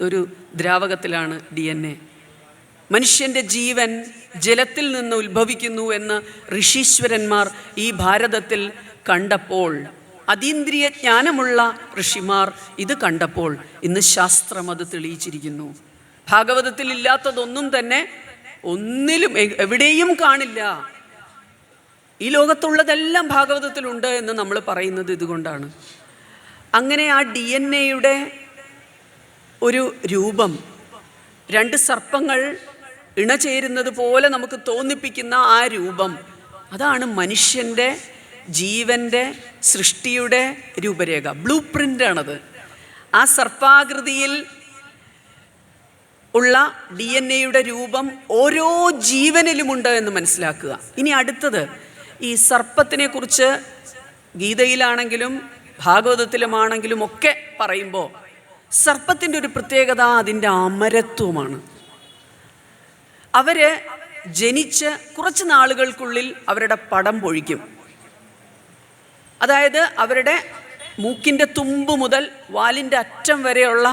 ഒരു ദ്രാവകത്തിലാണ് DNA. മനുഷ്യൻ്റെ ജീവൻ ജലത്തിൽ നിന്ന് ഉത്ഭവിക്കുന്നു എന്ന് ഋഷീശ്വരന്മാർ ഈ ഭാരതത്തിൽ കണ്ടപ്പോൾ, അതീന്ദ്രിയ ജ്ഞാനമുള്ള ഋഷിമാർ ഇത് കണ്ടപ്പോൾ ഇന്ന് ശാസ്ത്രം അത് തെളിയിച്ചിരിക്കുന്നു. ഭാഗവതത്തിൽ ഇല്ലാത്തതൊന്നും തന്നെ ഒന്നിലും എവിടെയും കാണില്ല. ഈ ലോകത്തുള്ളതെല്ലാം ഭാഗവതത്തിലുണ്ട് എന്ന് നമ്മൾ പറയുന്നത് ഇതുകൊണ്ടാണ്. അങ്ങനെ ആ DNA.യുടെ ഒരു രൂപം 2 സർപ്പങ്ങൾ ഇണചേരുന്നത് പോലെ നമുക്ക് തോന്നിപ്പിക്കുന്ന ആ രൂപം, അതാണ് മനുഷ്യൻ്റെ ജീവൻ്റെ സൃഷ്ടിയുടെ രൂപരേഖ, ബ്ലൂ പ്രിൻ്റാണത്. ആ സർപ്പാകൃതിയിൽ ഉള്ള DNA.യുടെ രൂപം ഓരോ ജീവനിലുമുണ്ട് എന്ന് മനസ്സിലാക്കുക. ഇനി അടുത്തത്, ഈ സർപ്പത്തിനെ കുറിച്ച് ഗീതയിലാണെങ്കിലും ഭാഗവതത്തിലുമാണെങ്കിലും ഒക്കെ പറയുമ്പോൾ സർപ്പത്തിൻ്റെ ഒരു പ്രത്യേകത അതിൻ്റെ അമരത്വമാണ്. അവർ ജനിച്ച് കുറച്ച് നാളുകൾക്കുള്ളിൽ അവരുടെ പടം പൊഴിക്കും. അതായത് അവരുടെ മൂക്കിൻ്റെ തുമ്പ് മുതൽ വാലിൻ്റെ അറ്റം വരെയുള്ള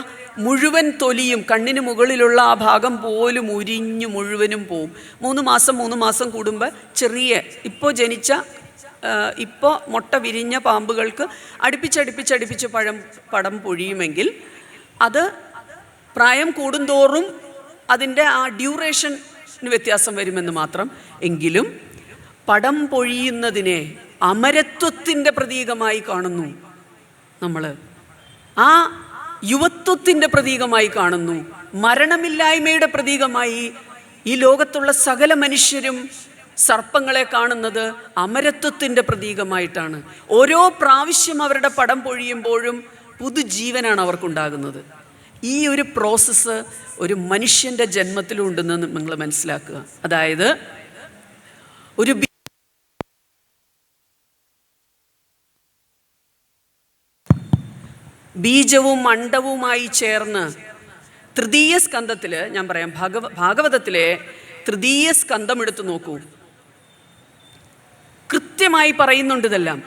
മുഴുവൻ തൊലിയും, കണ്ണിന് മുകളിലുള്ള ആ ഭാഗം പോലും ഉരിഞ്ഞു മുഴുവനും പോവും. 3 മാസം കൂടുമ്പോൾ ചെറിയ ഇപ്പോൾ മുട്ട വിരിഞ്ഞ പാമ്പുകൾക്ക് അടുപ്പിച്ചടുപ്പിച്ച് പടം പൊഴിയുമെങ്കിൽ അത് പ്രായം കൂടുന്തോറും അതിൻ്റെ ആ ഡ്യൂറേഷന് വ്യത്യാസം വരുമെന്ന് മാത്രം. എങ്കിലും പടം പൊഴിയുന്നതിനെ അമരത്വത്തിൻ്റെ പ്രതീകമായി കാണുന്നു നമ്മൾ. ആ യുവത്വത്തിൻ്റെ പ്രതീകമായി കാണുന്നു. മരണമില്ലായ്മയുടെ പ്രതീകമായി ഈ ലോകത്തുള്ള സകല മനുഷ്യരും സർപ്പങ്ങളെ കാണുന്നത് അമരത്വത്തിൻ്റെ പ്രതീകമായിട്ടാണ്. ഓരോ പ്രാവശ്യം അവരുടെ പടം പൊഴിയുമ്പോഴും പുതുജീവനാണ് അവർക്കുണ്ടാകുന്നത്. ഈ ഒരു പ്രോസസ്സ് ഒരു മനുഷ്യൻ്റെ ജന്മത്തിലുണ്ടെന്ന് നിങ്ങൾ മനസ്സിലാക്കുക. അതായത് ഒരു ബീജവും അണ്ഡവുമായി ചേർന്ന് തൃതീയ സ്കന്ധത്തിൽ, ഞാൻ പറയാം, ഭാഗവതത്തിലെ തൃതീയ സ്കന്ധം എടുത്തു നോക്കൂ. കൃത്യമായി പറയുന്നുണ്ട് ഇതെല്ലാം.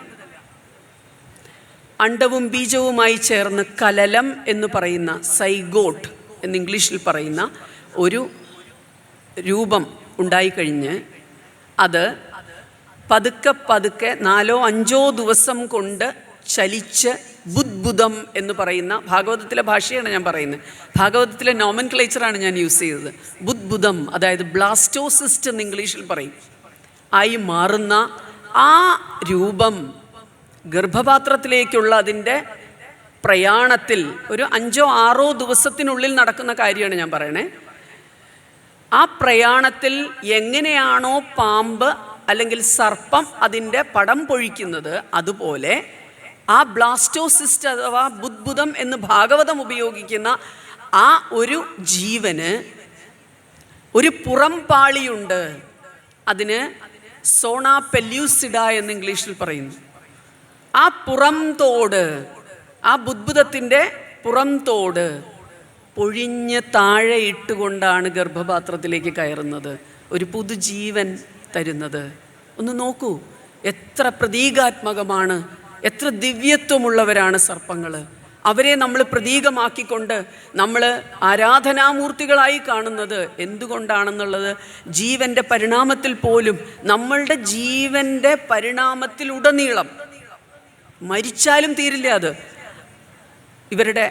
അണ്ഡവും ബീജവുമായി ചേർന്ന് കലലം എന്ന് പറയുന്ന, സൈഗോട്ട് എന്ന് ഇംഗ്ലീഷിൽ പറയുന്ന ഒരു രൂപം ഉണ്ടായിക്കഴിഞ്ഞ് അത് പതുക്കെ 4-5 ദിവസം കൊണ്ട് ചലിച്ച് ബുദ്ബുദം എന്ന് പറയുന്ന, ഭാഗവതത്തിലെ ഭാഷയാണ് ഞാൻ പറയുന്നത്, ഭാഗവതത്തിലെ നോമൻക്ലേച്ചറാണ് ഞാൻ യൂസ് ചെയ്തത്. ബുദ്ബുദം, അതായത് ബ്ലാസ്റ്റോസിസ്റ്റ് എന്ന് ഇംഗ്ലീഷിൽ പറയും, ആയി മാറുന്ന ആ രൂപം ഗർഭപാത്രത്തിലേക്കുള്ള അതിൻ്റെ പ്രയാണത്തിൽ ഒരു 5-6 ദിവസത്തിനുള്ളിൽ നടക്കുന്ന കാര്യമാണ് ഞാൻ പറയണേ. ആ പ്രയാണത്തിൽ എങ്ങനെയാണോ പാമ്പ് അല്ലെങ്കിൽ സർപ്പം അതിൻ്റെ പടം പൊഴിക്കുന്നത്, അതുപോലെ ആ ബ്ലാസ്റ്റോസിസ്റ്റ് അഥവാ ബുദ്ബുദം എന്ന് ഭാഗവതം ഉപയോഗിക്കുന്ന ആ ഒരു ജീവന് ഒരു പുറംപാളിയുണ്ട്. അതിന് സോണ പെല്യൂസിഡ എന്ന് ഇംഗ്ലീഷിൽ പറയുന്നു. ആ പുറംതോട്, ആ ബുദ്ബുദത്തിൻ്റെ പുറംതോട് പൊഴിഞ്ഞ് താഴെ ഇട്ടുകൊണ്ടാണ് ഗർഭപാത്രത്തിലേക്ക് കയറുന്നത്, ഒരു പുതുജീവൻ തരുന്നത്. ഒന്ന് നോക്കൂ, എത്ര പ്രതീകാത്മകമാണ്, എത്ര ദിവ്യത്വമുള്ളവരാണ് സർപ്പങ്ങൾ. അവരെ നമ്മൾ പ്രതീകമാക്കിക്കൊണ്ട് നമ്മൾ ആരാധനാമൂർത്തികളായി കാണുന്നത് എന്തുകൊണ്ടാണെന്നുള്ളത് ജീവൻ്റെ പരിണാമത്തിൽ പോലും, നമ്മളുടെ ജീവൻ്റെ പരിണാമത്തിലുടനീളം മരിച്ചാലും തീരില്ല അത്. ഇവരുടെ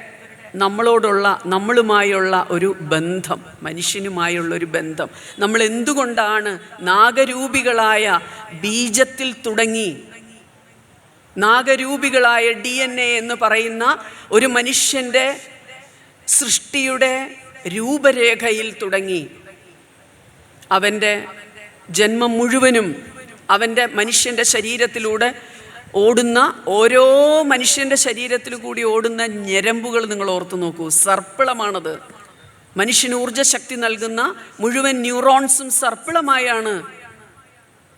നമ്മളുമായുള്ള ഒരു ബന്ധം, മനുഷ്യനുമായുള്ള ഒരു ബന്ധം, നമ്മൾ എന്തുകൊണ്ടാണ് നാഗരൂപികളായ ബീജത്തിൽ തുടങ്ങി നാഗരൂപികളായ DNA എന്ന് പറയുന്ന ഒരു മനുഷ്യൻ്റെ സൃഷ്ടിയുടെ രൂപരേഖയിൽ തുടങ്ങി അവൻ്റെ ജന്മം മുഴുവനും അവൻ്റെ മനുഷ്യൻ്റെ ശരീരത്തിലൂടെ ഓടുന്ന, ഓരോ മനുഷ്യൻ്റെ ശരീരത്തിൽ കൂടി ഓടുന്ന ഞരമ്പുകൾ നിങ്ങൾ ഓർത്തു നോക്കൂ. സർപ്പിളമാണത്. മനുഷ്യന് ഊർജ്ജശക്തി നൽകുന്ന മുഴുവൻ ന്യൂറോൺസും സർപ്പിളമായാണ്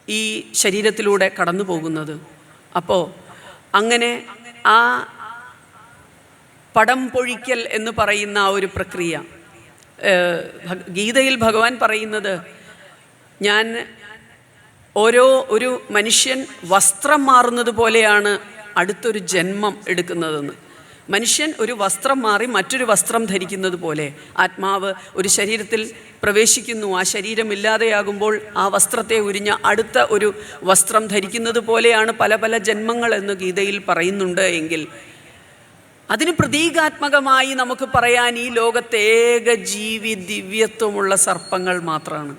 ഈ ശരീരത്തിലൂടെ കടന്നു പോകുന്നത്. അപ്പോൾ അങ്ങനെ ആ പടം പൊഴിക്കൽ എന്ന് പറയുന്ന ആ ഒരു പ്രക്രിയ ഗീതയിൽ ഭഗവാൻ പറയുന്നത്, ഞാൻ ഒരു മനുഷ്യൻ വസ്ത്രം മാറുന്നത് പോലെയാണ് അടുത്തൊരു ജന്മം എടുക്കുന്നതെന്ന്. മനുഷ്യൻ ഒരു വസ്ത്രം മാറി മറ്റൊരു വസ്ത്രം ധരിക്കുന്നത് പോലെ ആത്മാവ് ഒരു ശരീരത്തിൽ പ്രവേശിക്കുന്നു. ആ ശരീരം ഇല്ലാതെയാകുമ്പോൾ ആ വസ്ത്രത്തെ ഉരിഞ്ഞ അടുത്ത ഒരു വസ്ത്രം ധരിക്കുന്നത് പോലെയാണ് പല പല ജന്മങ്ങൾ എന്ന് ഗീതയിൽ പറയുന്നുണ്ട്. എങ്കിൽ അതിന് പ്രതീകാത്മകമായി നമുക്ക് പറയാൻ ഈ ലോകത്തെ ഏക ജീവി ദിവ്യത്വമുള്ള സർപ്പങ്ങൾ മാത്രമാണ്.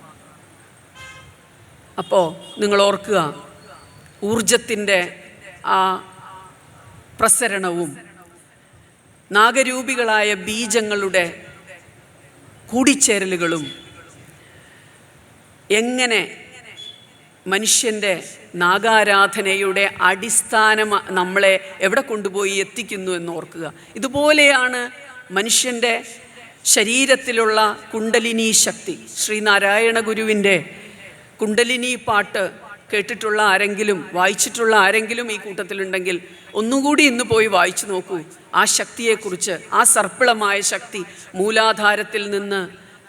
അപ്പോൾ നിങ്ങൾ ഓർക്കുക, ഊർജത്തിൻ്റെ ആ പ്രസരണവും നാഗരൂപികളായ ബീജങ്ങളുടെ കൂടിച്ചേരലുകളും എങ്ങനെ മനുഷ്യൻ്റെ നാഗാരാധനയുടെ അടിസ്ഥാനം നമ്മളെ എവിടെ കൊണ്ടുപോയി എത്തിക്കുന്നു എന്ന് ഓർക്കുക. ഇതുപോലെയാണ് മനുഷ്യൻ്റെ ശരീരത്തിലുള്ള കുണ്ടലിനി ശക്തി. ശ്രീനാരായണ ഗുരുവിൻ്റെ കുണ്ടലിനി പാട്ട് കേട്ടിട്ടുള്ള ആരെങ്കിലും, വായിച്ചിട്ടുള്ള ആരെങ്കിലും ഈ കൂട്ടത്തിലുണ്ടെങ്കിൽ ഒന്നുകൂടി ഇന്ന് പോയി വായിച്ചു നോക്കൂ. ആ ശക്തിയെക്കുറിച്ച്, ആ സർപ്പിളമായ ശക്തി മൂലാധാരത്തിൽ നിന്ന്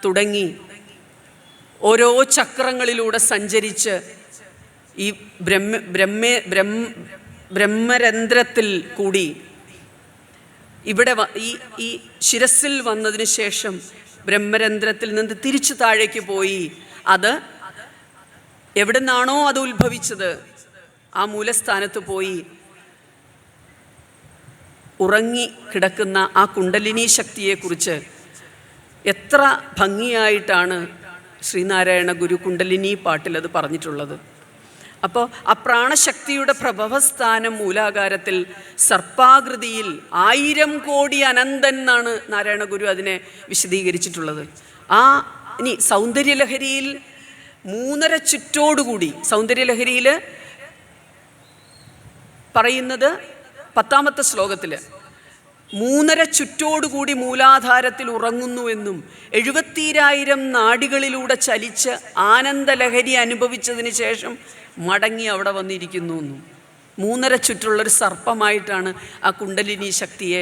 തുടങ്ങി ഓരോ ചക്രങ്ങളിലൂടെ സഞ്ചരിച്ച് ഈ ബ്രഹ്മരന്ധ്രത്തിൽ കൂടി ഇവിടെ ഈ ശിരസിൽ വന്നതിന് ശേഷം ബ്രഹ്മരന്ധ്രത്തിൽ നിന്ന് തിരിച്ചു താഴേക്ക് പോയി അത് എവിടെ നിന്നാണോ അത് ഉത്ഭവിച്ചത് ആ മൂലസ്ഥാനത്ത് പോയി ഉറങ്ങി കിടക്കുന്ന ആ കുണ്ടലിനി ശക്തിയെക്കുറിച്ച് എത്ര ഭംഗിയായിട്ടാണ് ശ്രീനാരായണ ഗുരു കുണ്ടലിനി പാട്ടിൽ അത് പറഞ്ഞിട്ടുള്ളത്. അപ്പോൾ ആ പ്രാണശക്തിയുടെ പ്രഭവസ്ഥാനം മൂലാകാരത്തിൽ സർപ്പാകൃതിയിൽ 1000 കോടി അനന്തൻ എന്നാണ് നാരായണ ഗുരു അതിനെ വിശദീകരിച്ചിട്ടുള്ളത്. ഇനി സൗന്ദര്യലഹരിയിൽ 3.5 ചുറ്റോടുകൂടി, സൗന്ദര്യലഹരിയിൽ പറയുന്നത് 10ാമത്തെ ശ്ലോകത്തിൽ 3.5 ചുറ്റോടുകൂടി മൂലാധാരത്തിൽ ഉറങ്ങുന്നുവെന്നും 72,000 നാഡികളിലൂടെ ചലിച്ച് ആനന്ദലഹരി അനുഭവിച്ചതിന് ശേഷം മടങ്ങി അവിടെ വന്നിരിക്കുന്നു എന്നും. 3.5 ചുറ്റുള്ളൊരു സർപ്പമായിട്ടാണ് ആ കുണ്ടലിനി ശക്തിയെ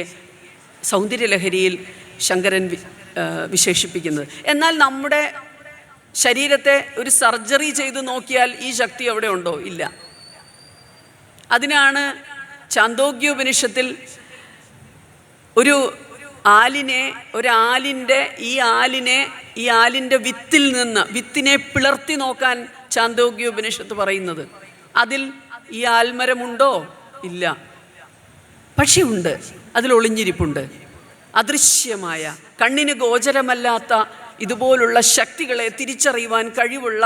സൗന്ദര്യലഹരിയിൽ ശങ്കരൻ വിശേഷിപ്പിക്കുന്നത്. എന്നാൽ നമ്മുടെ ശരീരത്തെ ഒരു സർജറി ചെയ്ത് നോക്കിയാൽ ഈ ശക്തി അവിടെ ഉണ്ടോ? ഇല്ല. അതിനാണ് ഛാന്തോഗ്യോപനിഷത്തിൽ ഒരു ആലിൻ്റെ വിത്തിനെ പിളർത്തി നോക്കാൻ ഛാന്തോഗ്യോപനിഷത്ത് പറയുന്നത്. അതിൽ ഈ ആൽമരമുണ്ടോ? ഇല്ല. പക്ഷി ഉണ്ട്, അതിൽ ഒളിഞ്ഞിരിപ്പുണ്ട്. അദൃശ്യമായ, കണ്ണിന് ഗോചരമല്ലാത്ത ഇതുപോലുള്ള ശക്തികളെ തിരിച്ചറിയുവാൻ കഴിവുള്ള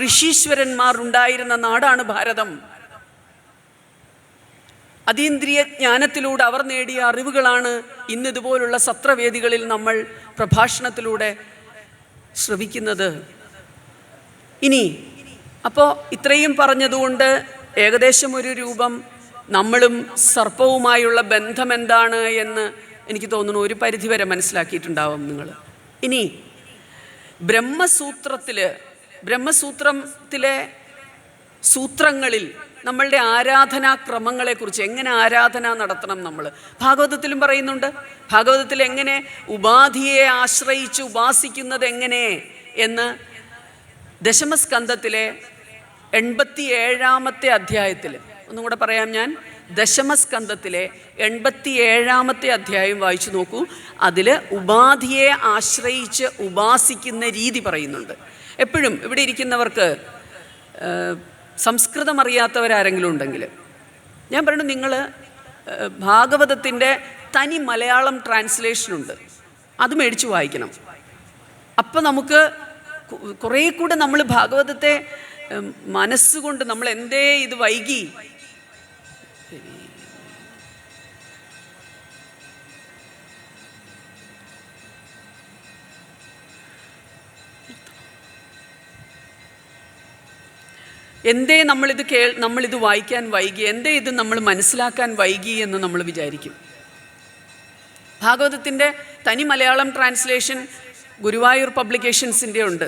ഋഷീശ്വരന്മാർ ഉണ്ടായിരുന്ന നാടാണ് ഭാരതം. അതീന്ദ്രിയ ജ്ഞാനത്തിലൂടെ അവർ നേടിയ അറിവുകളാണ് ഇന്ന് ഇതുപോലുള്ള സത്രവേദികളിൽ നമ്മൾ പ്രഭാഷണത്തിലൂടെ ശ്രവിക്കുന്നത്. ഇനി അപ്പോൾ ഇത്രയും പറഞ്ഞതുകൊണ്ട് ഏകദേശം ഒരു രൂപം നമ്മളും സർപ്പവുമായുള്ള ബന്ധം എന്താണ് എന്ന് എനിക്ക് തോന്നുന്നു ഒരു പരിധിവരെ മനസ്സിലാക്കിയിട്ടുണ്ടാവും നിങ്ങൾ. ഇനി ബ്രഹ്മസൂത്രത്തിലെ സൂത്രങ്ങളിൽ നമ്മളുടെ ആരാധനാക്രമങ്ങളെക്കുറിച്ച്, എങ്ങനെ ആരാധന നടത്തണം നമ്മൾ ഭാഗവതത്തിലും പറയുന്നുണ്ട്. ഭാഗവതത്തിൽ എങ്ങനെ ഉപാധിയെ ആശ്രയിച്ച് ഉപാസിക്കുന്നത് എങ്ങനെ എന്ന് ദശമസ്കന്ധത്തിലെ 87-ാമത്തെ അധ്യായത്തിൽ, ഒന്നും കൂടെ പറയാം ഞാൻ, ദശമസ്കന്ധത്തിലെ 87-ാമത്തെ അധ്യായം വായിച്ചു നോക്കൂ. അതിൽ ഉപാധിയെ ആശ്രയിച്ച് ഉപാസിക്കുന്ന രീതി പറയുന്നുണ്ട്. എപ്പോഴും ഇവിടെ ഇരിക്കുന്നവർക്ക് സംസ്കൃതം അറിയാത്തവരാരെങ്കിലും ഉണ്ടെങ്കിൽ ഞാൻ പറയുന്നു, നിങ്ങൾ ഭാഗവതത്തിൻ്റെ തനി മലയാളം ട്രാൻസ്ലേഷനുണ്ട്, അത് മേടിച്ച് വായിക്കണം. അപ്പം നമുക്ക് കുറേ കൂടെ നമ്മൾ ഭാഗവതത്തെ മനസ്സുകൊണ്ട് നമ്മൾ എന്തേ ഇത് വൈകി, എന്തേ നമ്മളിത് വായിക്കാൻ വൈകി, എന്തേ ഇത് നമ്മൾ മനസ്സിലാക്കാൻ വൈകി എന്ന് നമ്മൾ വിചാരിക്കും. ഭാഗവതത്തിൻ്റെ തനി മലയാളം ട്രാൻസ്ലേഷൻ ഗുരുവായൂർ പബ്ലിക്കേഷൻസിൻ്റെ ഉണ്ട്.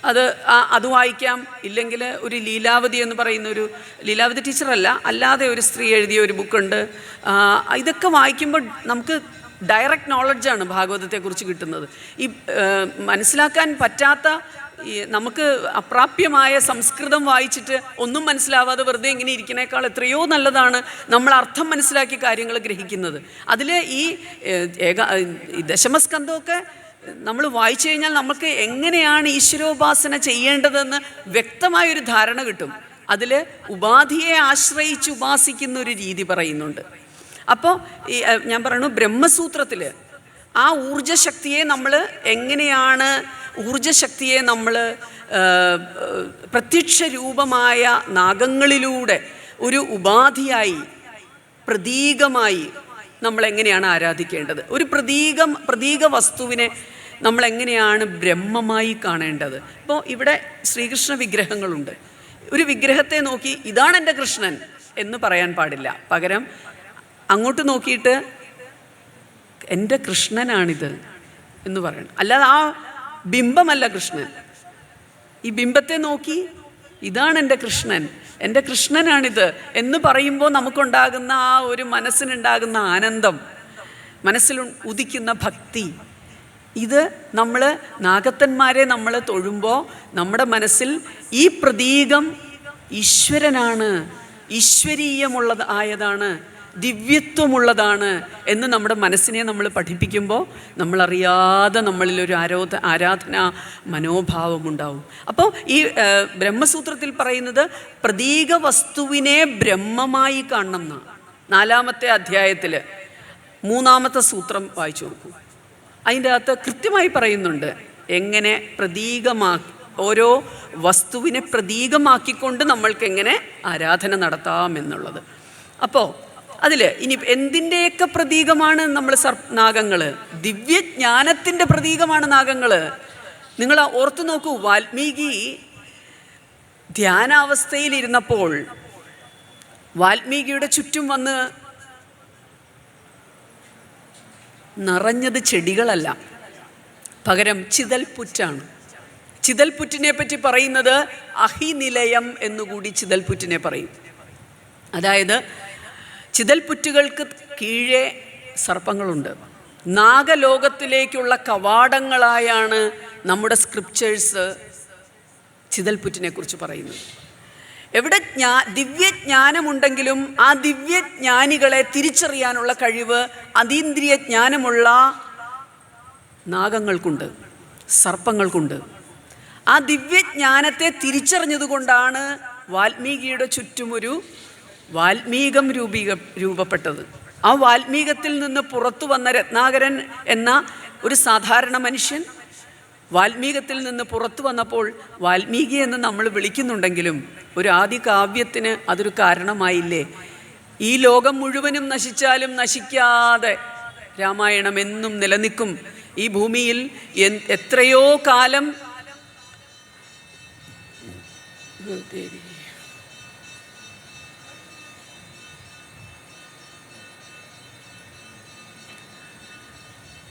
അത് വായിക്കാം. ഇല്ലെങ്കിൽ ഒരു ലീലാവതി എന്ന് പറയുന്ന ഒരു, ലീലാവതി ടീച്ചറല്ല, അല്ലാതെ ഒരു സ്ത്രീ എഴുതിയ ഒരു ബുക്കുണ്ട്. ഇതൊക്കെ വായിക്കുമ്പോൾ നമുക്ക് ഡയറക്റ്റ് നോളജാണ് ഭാഗവതത്തെക്കുറിച്ച് കിട്ടുന്നത്. ഈ മനസ്സിലാക്കാൻ പറ്റാത്ത, നമുക്ക് അപ്രാപ്യമായ സംസ്കൃതം വായിച്ചിട്ട് ഒന്നും മനസ്സിലാവാതെ വെറുതെ ഇങ്ങനെ ഇരിക്കുന്നേക്കാൾ എത്രയോ നല്ലതാണ് നമ്മൾ അർത്ഥം മനസ്സിലാക്കി കാര്യങ്ങൾ ഗ്രഹിക്കുന്നത്. അതിൽ ഈ ദശമസ്കന്ധമൊക്കെ നമ്മൾ വായിച്ചു കഴിഞ്ഞാൽ നമുക്ക് എങ്ങനെയാണ് ഈശ്വരോപാസന ചെയ്യേണ്ടതെന്ന് വ്യക്തമായൊരു ധാരണ കിട്ടും. അതിൽ ഉപാധിയെ ആശ്രയിച്ച് ഉപാസിക്കുന്ന ഒരു രീതി പറയുന്നുണ്ട്. അപ്പോൾ ഞാൻ പറയുന്നു, ബ്രഹ്മസൂത്രത്തിൽ ആ ഊർജ്ജശക്തിയെ നമ്മൾ പ്രത്യക്ഷ രൂപമായ നാഗങ്ങളിലൂടെ ഒരു ഉപാധിയായി, പ്രതീകമായി നമ്മളെങ്ങനെയാണ് ആരാധിക്കേണ്ടത്, ഒരു പ്രതീക വസ്തുവിനെ നമ്മളെങ്ങനെയാണ് ബ്രഹ്മമായി കാണേണ്ടത്. ഇപ്പോൾ ഇവിടെ ശ്രീകൃഷ്ണ വിഗ്രഹങ്ങളുണ്ട്. ഒരു വിഗ്രഹത്തെ നോക്കി ഇതാണ് എൻ്റെ കൃഷ്ണൻ എന്ന് പറയാൻ പാടില്ല. പകരം അങ്ങോട്ട് നോക്കിയിട്ട് എൻ്റെ കൃഷ്ണനാണിത് എന്ന് പറയണം. അല്ലാതെ ആ ബിംബമല്ല കൃഷ്ണൻ. ഈ ബിംബത്തെ നോക്കി ഇതാണ് എൻ്റെ കൃഷ്ണൻ, എൻ്റെ കൃഷ്ണനാണിത് എന്ന് പറയുമ്പോൾ നമുക്കുണ്ടാകുന്ന ആ ഒരു മനസ്സിനുണ്ടാകുന്ന ആനന്ദം, മനസ്സിൽ ഉദിക്കുന്ന ഭക്തി, ഇത് നമ്മൾ നാഗത്തന്മാരെ നമ്മൾ തൊഴുമ്പോൾ നമ്മുടെ മനസ്സിൽ ഈ പ്രതീകം ഈശ്വരനാണ്, ആയതാണ്, ദിവ്യത്വമുള്ളതാണ് എന്ന് നമ്മുടെ മനസ്സിനെ നമ്മൾ പഠിപ്പിക്കുമ്പോൾ നമ്മളറിയാതെ നമ്മളിലൊരു ആരാധനാ മനോഭാവമുണ്ടാവും. അപ്പോൾ ഈ ബ്രഹ്മസൂത്രത്തിൽ പറയുന്നത് പ്രതീക വസ്തുവിനെ ബ്രഹ്മമായി കാണണം എന്നാണ്. 4-ാമത്തെ അധ്യായത്തിൽ 3-ാമത്തെ സൂത്രം വായിച്ചു നോക്കൂ. അതിൻ്റെ അകത്ത് കൃത്യമായി പറയുന്നുണ്ട് എങ്ങനെ ഓരോ വസ്തുവിനെ പ്രതീകമാക്കിക്കൊണ്ട് നമ്മൾക്ക് എങ്ങനെ ആരാധന നടത്താമെന്നുള്ളത്. അപ്പോൾ അതിൽ ഇനി എന്തിൻ്റെയൊക്കെ പ്രതീകമാണ് നമ്മൾ നാഗങ്ങൾ? ദിവ്യജ്ഞാനത്തിൻ്റെ പ്രതീകമാണ് നാഗങ്ങൾ. നിങ്ങൾ ഓർത്തു നോക്കൂ, വാൽമീകി ധ്യാനാവസ്ഥയിലിരുന്നപ്പോൾ വാൽമീകിയുടെ ചുറ്റും വന്ന് നിറഞ്ഞത് ചെടികളല്ല, പകരം ചിതൽപുറ്റാണ്. ചിതൽപുറ്റിനെ പറ്റി പറയുന്നത് അഹിനിലയം എന്നുകൂടി ചിതൽപുറ്റിനെ പറയും. അതായത് ചിതൽപുറ്റുകൾക്ക് കീഴേ സർപ്പങ്ങളുണ്ട്. നാഗലോകത്തിലേക്കുള്ള കവാടങ്ങളായാണ് നമ്മുടെ സ്ക്രിപ്റ്റേഴ്സ് ചിതൽപുറ്റിനെ കുറിച്ച് പറയുന്നത്. എവിടെ ദിവ്യജ്ഞാനമുണ്ടെങ്കിലും ആ ദിവ്യജ്ഞാനികളെ തിരിച്ചറിയാനുള്ള കഴിവ് അതീന്ദ്രിയ ജ്ഞാനമുള്ള നാഗങ്ങൾക്കുണ്ട്, സർപ്പങ്ങൾക്കുണ്ട്. ആ ദിവ്യജ്ഞാനത്തെ തിരിച്ചറിഞ്ഞതുകൊണ്ടാണ് വാൽമീകിയുടെ ചുറ്റുമൊരു വാൽമീകം രൂപപ്പെട്ടത്. ആ വാൽമീകത്തിൽ നിന്ന് പുറത്തു വന്ന രത്നാകരൻ എന്ന ഒരു സാധാരണ മനുഷ്യൻ വാൽമീകത്തിൽ നിന്ന് പുറത്തു വന്നപ്പോൾ വാൽമീകി എന്ന് നമ്മൾ വിളിക്കുന്നുണ്ടെങ്കിലും ഒരു ആദി കാവ്യത്തിന് അതൊരു കാരണമായില്ലേ? ഈ ലോകം മുഴുവനും നശിച്ചാലും നശിക്കാതെ രാമായണം എന്നും നിലനിൽക്കും. ഈ ഭൂമിയിൽ എത്രയോ കാലം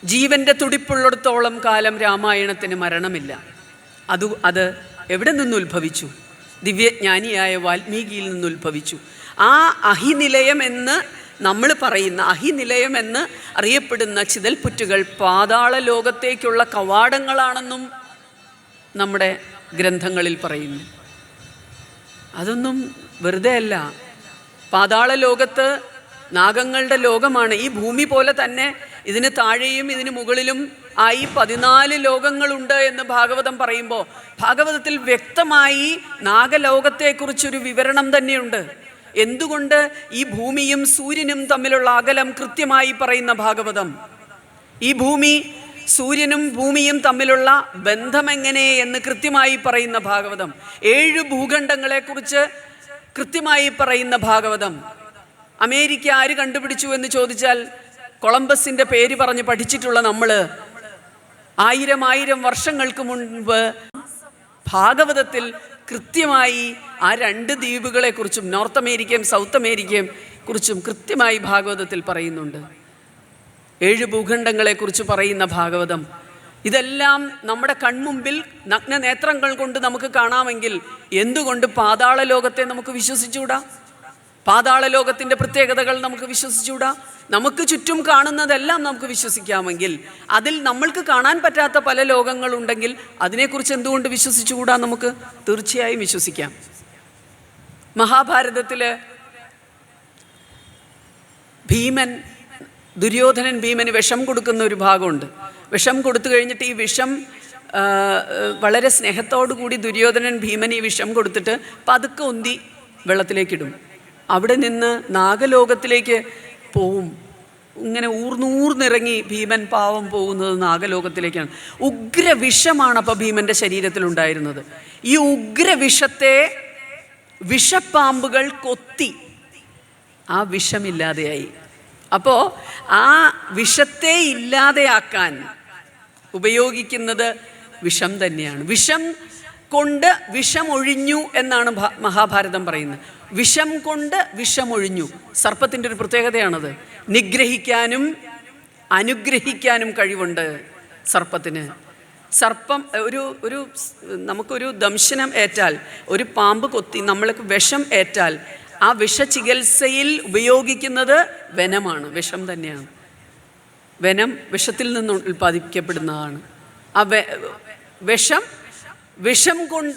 ജീവൻ്റെ തുടിപ്പുള്ളിടത്തോളം കാലം രാമായണത്തിന് മരണമില്ല. അത് എവിടെ നിന്ന് ഉത്ഭവിച്ചു? ദിവ്യജ്ഞാനിയായ വാൽമീകിയിൽ നിന്ന് ഉത്ഭവിച്ചു. ആ അഹിനിലയം എന്ന് നമ്മൾ പറയുന്ന, അഹിനിലയം എന്ന് അറിയപ്പെടുന്ന ചിതൽപുറ്റുകൾ പാതാള ലോകത്തേക്കുള്ള കവാടങ്ങളാണെന്നും നമ്മുടെ ഗ്രന്ഥങ്ങളിൽ പറയുന്നു. അതൊന്നും വെറുതെ അല്ല. പാതാള ലോകത്ത് നാഗങ്ങളുടെ ലോകമാണ്. ഈ ഭൂമി പോലെ തന്നെ ഇതിന് താഴെയും ഇതിന് മുകളിലും ആയി 14 ലോകങ്ങളുണ്ട് എന്ന് ഭാഗവതം പറയുമ്പോൾ ഭാഗവതത്തിൽ വ്യക്തമായി നാഗലോകത്തെക്കുറിച്ചൊരു വിവരണം തന്നെയുണ്ട്. എന്തുകൊണ്ട് ഈ ഭൂമിയും സൂര്യനും തമ്മിലുള്ള അകലം കൃത്യമായി പറയുന്ന ഭാഗവതം, ഈ ഭൂമി സൂര്യനും ഭൂമിയും തമ്മിലുള്ള ബന്ധമെങ്ങനെ എന്ന് കൃത്യമായി പറയുന്ന ഭാഗവതം, 7 ഭൂഖണ്ഡങ്ങളെക്കുറിച്ച് കൃത്യമായി പറയുന്ന ഭാഗവതം. അമേരിക്ക ആര് കണ്ടുപിടിച്ചു എന്ന് ചോദിച്ചാൽ കൊളംബസിൻ്റെ പേര് പറഞ്ഞ് പഠിച്ചിട്ടുള്ള നമ്മൾ 1000 വർഷങ്ങൾക്ക് മുൻപ് ഭാഗവതത്തിൽ കൃത്യമായി ആ 2 ദ്വീപുകളെക്കുറിച്ചും നോർത്ത് അമേരിക്കയും സൗത്ത് അമേരിക്കയും കുറിച്ചും കൃത്യമായി ഭാഗവതത്തിൽ പറയുന്നുണ്ട്. 7 ഭൂഖണ്ഡങ്ങളെക്കുറിച്ച് പറയുന്ന ഭാഗവതം. ഇതെല്ലാം നമ്മുടെ കൺമുമ്പിൽ നഗ്നനേത്രങ്ങൾ കൊണ്ട് നമുക്ക് കാണാമെങ്കിൽ എന്തുകൊണ്ട് പാതാള ലോകത്തെ നമുക്ക് വിശ്വസിച്ചുകൂടാ? പാതാള ലോകത്തിൻ്റെ പ്രത്യേകതകൾ നമുക്ക് വിശ്വസിച്ചുകൂടാ? നമുക്ക് ചുറ്റും കാണുന്നതെല്ലാം നമുക്ക് വിശ്വസിക്കാമെങ്കിൽ അതിൽ നമ്മൾക്ക് കാണാൻ പറ്റാത്ത പല ലോകങ്ങളുണ്ടെങ്കിൽ അതിനെക്കുറിച്ച് എന്തുകൊണ്ട് വിശ്വസിച്ചുകൂടാ? നമുക്ക് തീർച്ചയായും വിശ്വസിക്കാം. മഹാഭാരതത്തിൽ ദുര്യോധനൻ ഭീമന് വിഷം കൊടുക്കുന്ന ഒരു ഭാഗമുണ്ട്. വിഷം കൊടുത്തു കഴിഞ്ഞിട്ട് ഈ വിഷം വളരെ സ്നേഹത്തോടു കൂടി ദുര്യോധനൻ ഭീമന് ഈ വിഷം കൊടുത്തിട്ട് പതുക്കെ ഉന്തി വെള്ളത്തിലേക്കിടും. അവിടെ നിന്ന് നാഗലോകത്തിലേക്ക് പോവും. ഇങ്ങനെ ഊർന്നൂർന്നിറങ്ങി ഭീമൻ പാവം പോകുന്നത് നാഗലോകത്തിലേക്കാണ്. ഉഗ്രവിഷമാണ് അപ്പോൾ ഭീമൻ്റെ ശരീരത്തിലുണ്ടായിരുന്നത്. ഈ ഉഗ്രവിഷത്തെ വിഷപ്പാമ്പുകൾ കൊത്തി ആ വിഷമില്ലാതെയായി. അപ്പോൾ ആ വിഷത്തെ ഇല്ലാതെയാക്കാൻ ഉപയോഗിക്കുന്നത് വിഷം തന്നെയാണ്. വിഷം കൊണ്ട് വിഷമൊഴിഞ്ഞു എന്നാണ് മഹാഭാരതം പറയുന്നത്. വിഷം കൊണ്ട് വിഷമൊഴിഞ്ഞു. സർപ്പത്തിൻ്റെ ഒരു പ്രത്യേകതയാണത്. നിഗ്രഹിക്കാനും അനുഗ്രഹിക്കാനും കഴിവുണ്ട് സർപ്പത്തിന്. സർപ്പം നമുക്കൊരു ദംശനം ഏറ്റാൽ, ഒരു പാമ്പ് കൊത്തി നമ്മൾക്ക് വിഷം ഏറ്റാൽ ആ വിഷചികിത്സയിൽ ഉപയോഗിക്കുന്നത് വെനമാണ്, വിഷം തന്നെയാണ്. വെനം വിഷത്തിൽ നിന്ന് ഉൽപ്പാദിപ്പിക്കപ്പെടുന്നതാണ്. ആ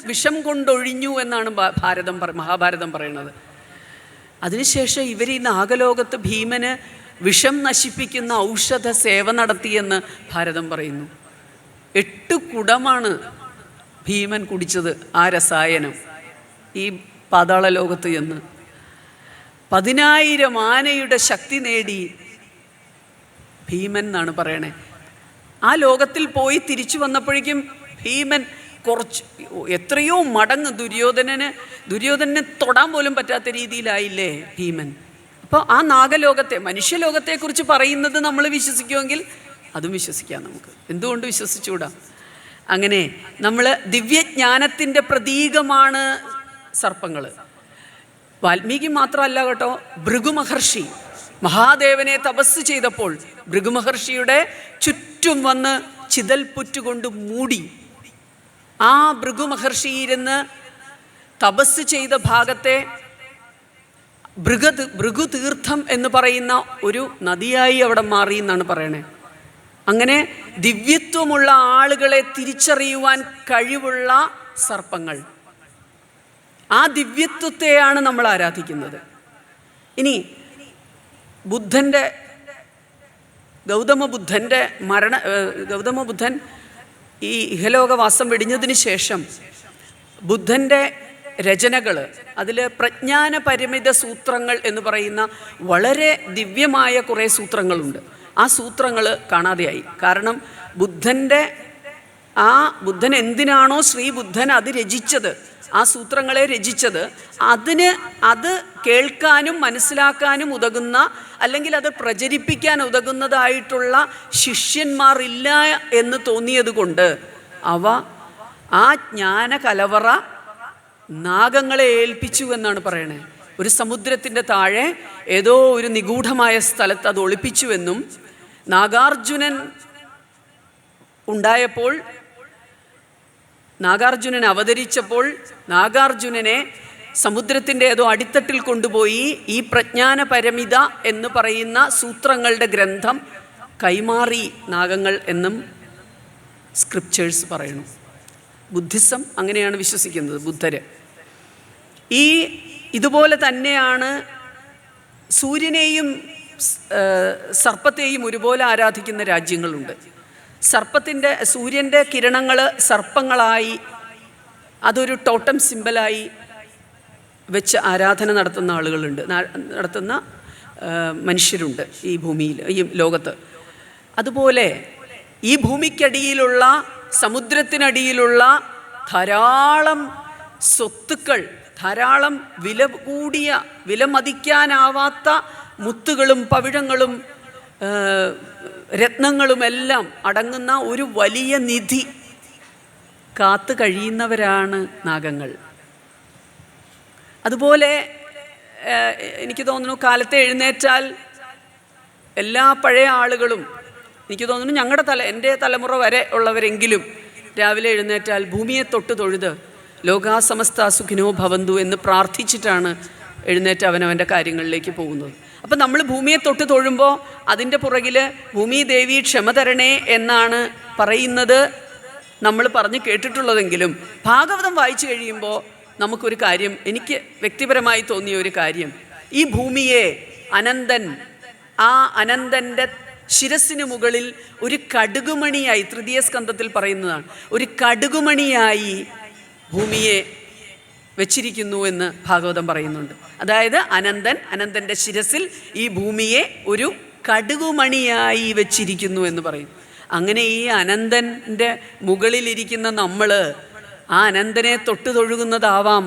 വിഷം കൊണ്ടൊഴിഞ്ഞു എന്നാണ് മഹാഭാരതം പറയുന്നത്. അതിനുശേഷം ഇവർ ഈ നാഗലോകത്ത് ഭീമന് വിഷം നശിപ്പിക്കുന്ന ഔഷധ സേവ നടത്തിയെന്ന് ഭാരതം പറയുന്നു. 8 കുടമാണ് ഭീമൻ കുടിച്ചത് ആ രസായനം ഈ പാതാള ലോകത്ത് എന്ന്. 10,000 ആനയുടെ ശക്തി നേടി ഭീമൻ എന്നാണ് പറയണേ. ആ ലോകത്തിൽ പോയി തിരിച്ചു വന്നപ്പോഴേക്കും ഭീമൻ എത്രയോ മടങ്ങ് ദുര്യോധനനെ തൊടാൻ പോലും പറ്റാത്ത രീതിയിലായില്ലേ ഭീമൻ. അപ്പോൾ ആ നാഗലോകത്തെ, മനുഷ്യലോകത്തെക്കുറിച്ച് പറയുന്നത് നമ്മൾ വിശ്വസിക്കുമെങ്കിൽ അതും വിശ്വസിക്കാം നമുക്ക്. എന്തുകൊണ്ട് വിശ്വസിച്ചുകൂടാ? അങ്ങനെ നമ്മൾ ദിവ്യജ്ഞാനത്തിൻ്റെ പ്രതീകമാണ് സർപ്പങ്ങൾ. വാൽമീകി മാത്രമല്ല കേട്ടോ, ഭൃഗുമഹർഷി മഹാദേവനെ തപസ് ചെയ്തപ്പോൾ ഭൃഗുമഹർഷിയുടെ ചുറ്റും വന്ന് ചിതൽപുറ്റുകൊണ്ട് മൂടി. ആ ഭൃഗുമഹർഷി ഇരുന്ന് തപസ് ചെയ്ത ഭാഗത്തെ ഭൃഗുതീർത്ഥം എന്ന് പറയുന്ന ഒരു നദിയായി അവിടെ മാറി എന്നാണ് പറയണേ. അങ്ങനെ ദിവ്യത്വമുള്ള ആളുകളെ തിരിച്ചറിയുവാൻ കഴിവുള്ള സർപ്പങ്ങൾ, ആ ദിവ്യത്വത്തെയാണ് നമ്മൾ ആരാധിക്കുന്നത്. ഇനി ഗൗതമ ബുദ്ധൻ ഈ ഇഹലോകവാസം വെടിഞ്ഞതിന് ശേഷം ബുദ്ധൻ്റെ രചനകൾ, അതിൽ പ്രജ്ഞാന പരിമിത സൂത്രങ്ങൾ എന്ന് പറയുന്ന വളരെ ദിവ്യമായ കുറേ സൂത്രങ്ങളുണ്ട്. ആ സൂത്രങ്ങൾ കാണാതെയായി. കാരണം ബുദ്ധൻ എന്തിനാണോ ശ്രീ ബുദ്ധൻ അത് രചിച്ചത്, ആ സൂത്രങ്ങളെ രചിച്ചത്, അത് കേൾക്കാനും മനസ്സിലാക്കാനും ഉതകുന്ന, അല്ലെങ്കിൽ അത് പ്രചരിപ്പിക്കാൻ ഉതകുന്നതായിട്ടുള്ള ശിഷ്യന്മാരില്ല എന്ന് തോന്നിയത് കൊണ്ട് ആ ജ്ഞാന കലവറ നാഗങ്ങളെ ഏൽപ്പിച്ചു എന്നാണ് പറയണേ. ഒരു സമുദ്രത്തിൻ്റെ താഴെ ഏതോ ഒരു നിഗൂഢമായ സ്ഥലത്ത് അത് ഒളിപ്പിച്ചുവെന്നും നാഗാർജുനൻ ഉണ്ടായപ്പോൾ, നാഗാർജുനൻ അവതരിച്ചപ്പോൾ നാഗാർജുനനെ സമുദ്രത്തിൻ്റെ ഏതോ അടിത്തട്ടിൽ കൊണ്ടുപോയി ഈ പ്രജ്ഞാന പരമിത എന്ന് പറയുന്ന സൂത്രങ്ങളുടെ ഗ്രന്ഥം കൈമാറി നാഗങ്ങൾ എന്നും സ്ക്രിപ്റ്റേഴ്സ് പറയുന്നു. ബുദ്ധിസം അങ്ങനെയാണ് വിശ്വസിക്കുന്നത്, ബുദ്ധര്. ഇതുപോലെ തന്നെയാണ് സൂര്യനെയും സർപ്പത്തെയും ഒരുപോലെ ആരാധിക്കുന്ന രാജ്യങ്ങളുണ്ട്. സൂര്യൻ്റെ കിരണങ്ങൾ സർപ്പങ്ങളായി അതൊരു ടോട്ടം സിമ്പലായി വെച്ച് ആരാധന നടത്തുന്ന ആളുകളുണ്ട്, നടത്തുന്ന മനുഷ്യരുണ്ട് ഈ ഭൂമിയിൽ, ഈ ലോകത്ത്. അതുപോലെ ഈ ഭൂമിക്കടിയിലുള്ള, സമുദ്രത്തിനടിയിലുള്ള ധാരാളം സ്വത്തുക്കൾ, ധാരാളം വിലമതിക്കാനാവാത്ത മുത്തുകളും പവിഴങ്ങളും രത്നങ്ങളുമെല്ലാം അടങ്ങുന്ന ഒരു വലിയ നിധി കാത്തു കഴിയുന്നവരാണ് നാഗങ്ങൾ. അതുപോലെ എനിക്ക് തോന്നുന്നു കാലത്തെ എഴുന്നേറ്റാൽ എല്ലാ പഴയ ആളുകളും, എനിക്ക് തോന്നുന്നു എൻ്റെ തലമുറ വരെ ഉള്ളവരെങ്കിലും രാവിലെ എഴുന്നേറ്റാൽ ഭൂമിയെ തൊട്ട് തൊഴുത് ലോകാ സമസ്ത സുഖിനോ ഭവന്തു എന്ന് പ്രാർത്ഥിച്ചിട്ടാണ് എഴുന്നേറ്റ് അവനവൻ്റെ കാര്യങ്ങളിലേക്ക് പോകുന്നത്. അപ്പം നമ്മൾ ഭൂമിയെ തൊട്ട് തൊഴുമ്പോൾ അതിൻ്റെ പുറകിൽ ഭൂമി ദേവി ക്ഷമ തരണേ എന്നാണ് പറയുന്നത് നമ്മൾ പറഞ്ഞ് കേട്ടിട്ടുള്ളതെങ്കിലും ഭാഗവതം വായിച്ചു കഴിയുമ്പോൾ നമുക്കൊരു കാര്യം, എനിക്ക് വ്യക്തിപരമായി തോന്നിയ ഒരു കാര്യം, ഈ ഭൂമിയെ അനന്തൻ്റെ ശിരസിന് മുകളിൽ ഒരു കടുകുമണിയായി, തൃതീയ സ്കന്ധത്തിൽ പറയുന്നതാണ്, ഒരു കടുകുമണിയായി ഭൂമിയെ വെച്ചിരിക്കുന്നു എന്ന് ഭാഗവതം പറയുന്നുണ്ട്. അതായത് അനന്തൻ്റെ ശിരസിൽ ഈ ഭൂമിയെ ഒരു കടുകുമണിയായി വെച്ചിരിക്കുന്നു എന്ന് പറയും. അങ്ങനെ ഈ അനന്തൻ്റെ മുകളിലിരിക്കുന്ന നമ്മൾ ആ അനന്തനെ തൊട്ട് തൊഴുകുന്നതാവാം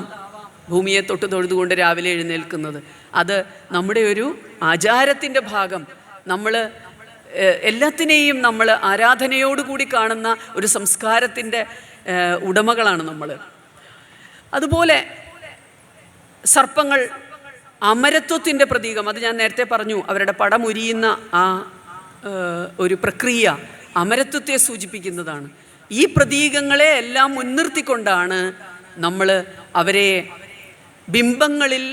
ഭൂമിയെ തൊട്ട് തൊഴുതുകൊണ്ട് രാവിലെ എഴുന്നേൽക്കുന്നത്. അത് നമ്മുടെ ഒരു ആചാരത്തിൻ്റെ ഭാഗം. നമ്മൾ എല്ലാത്തിനെയും നമ്മൾ ആരാധനയോടുകൂടി കാണുന്ന ഒരു സംസ്കാരത്തിൻ്റെ ഉടമകളാണ് നമ്മൾ. അതുപോലെ സർപ്പങ്ങൾ അമരത്വത്തിൻ്റെ പ്രതീകം. അത് ഞാൻ നേരത്തെ പറഞ്ഞു, അവരുടെ പടമുരിയുന്ന ആ ഒരു പ്രക്രിയ അമരത്വത്തെ സൂചിപ്പിക്കുന്നതാണ്. ഈ പ്രതീകങ്ങളെ എല്ലാം മുൻനിർത്തിക്കൊണ്ടാണ് നമ്മൾ അവരെ ബിംബങ്ങളിൽ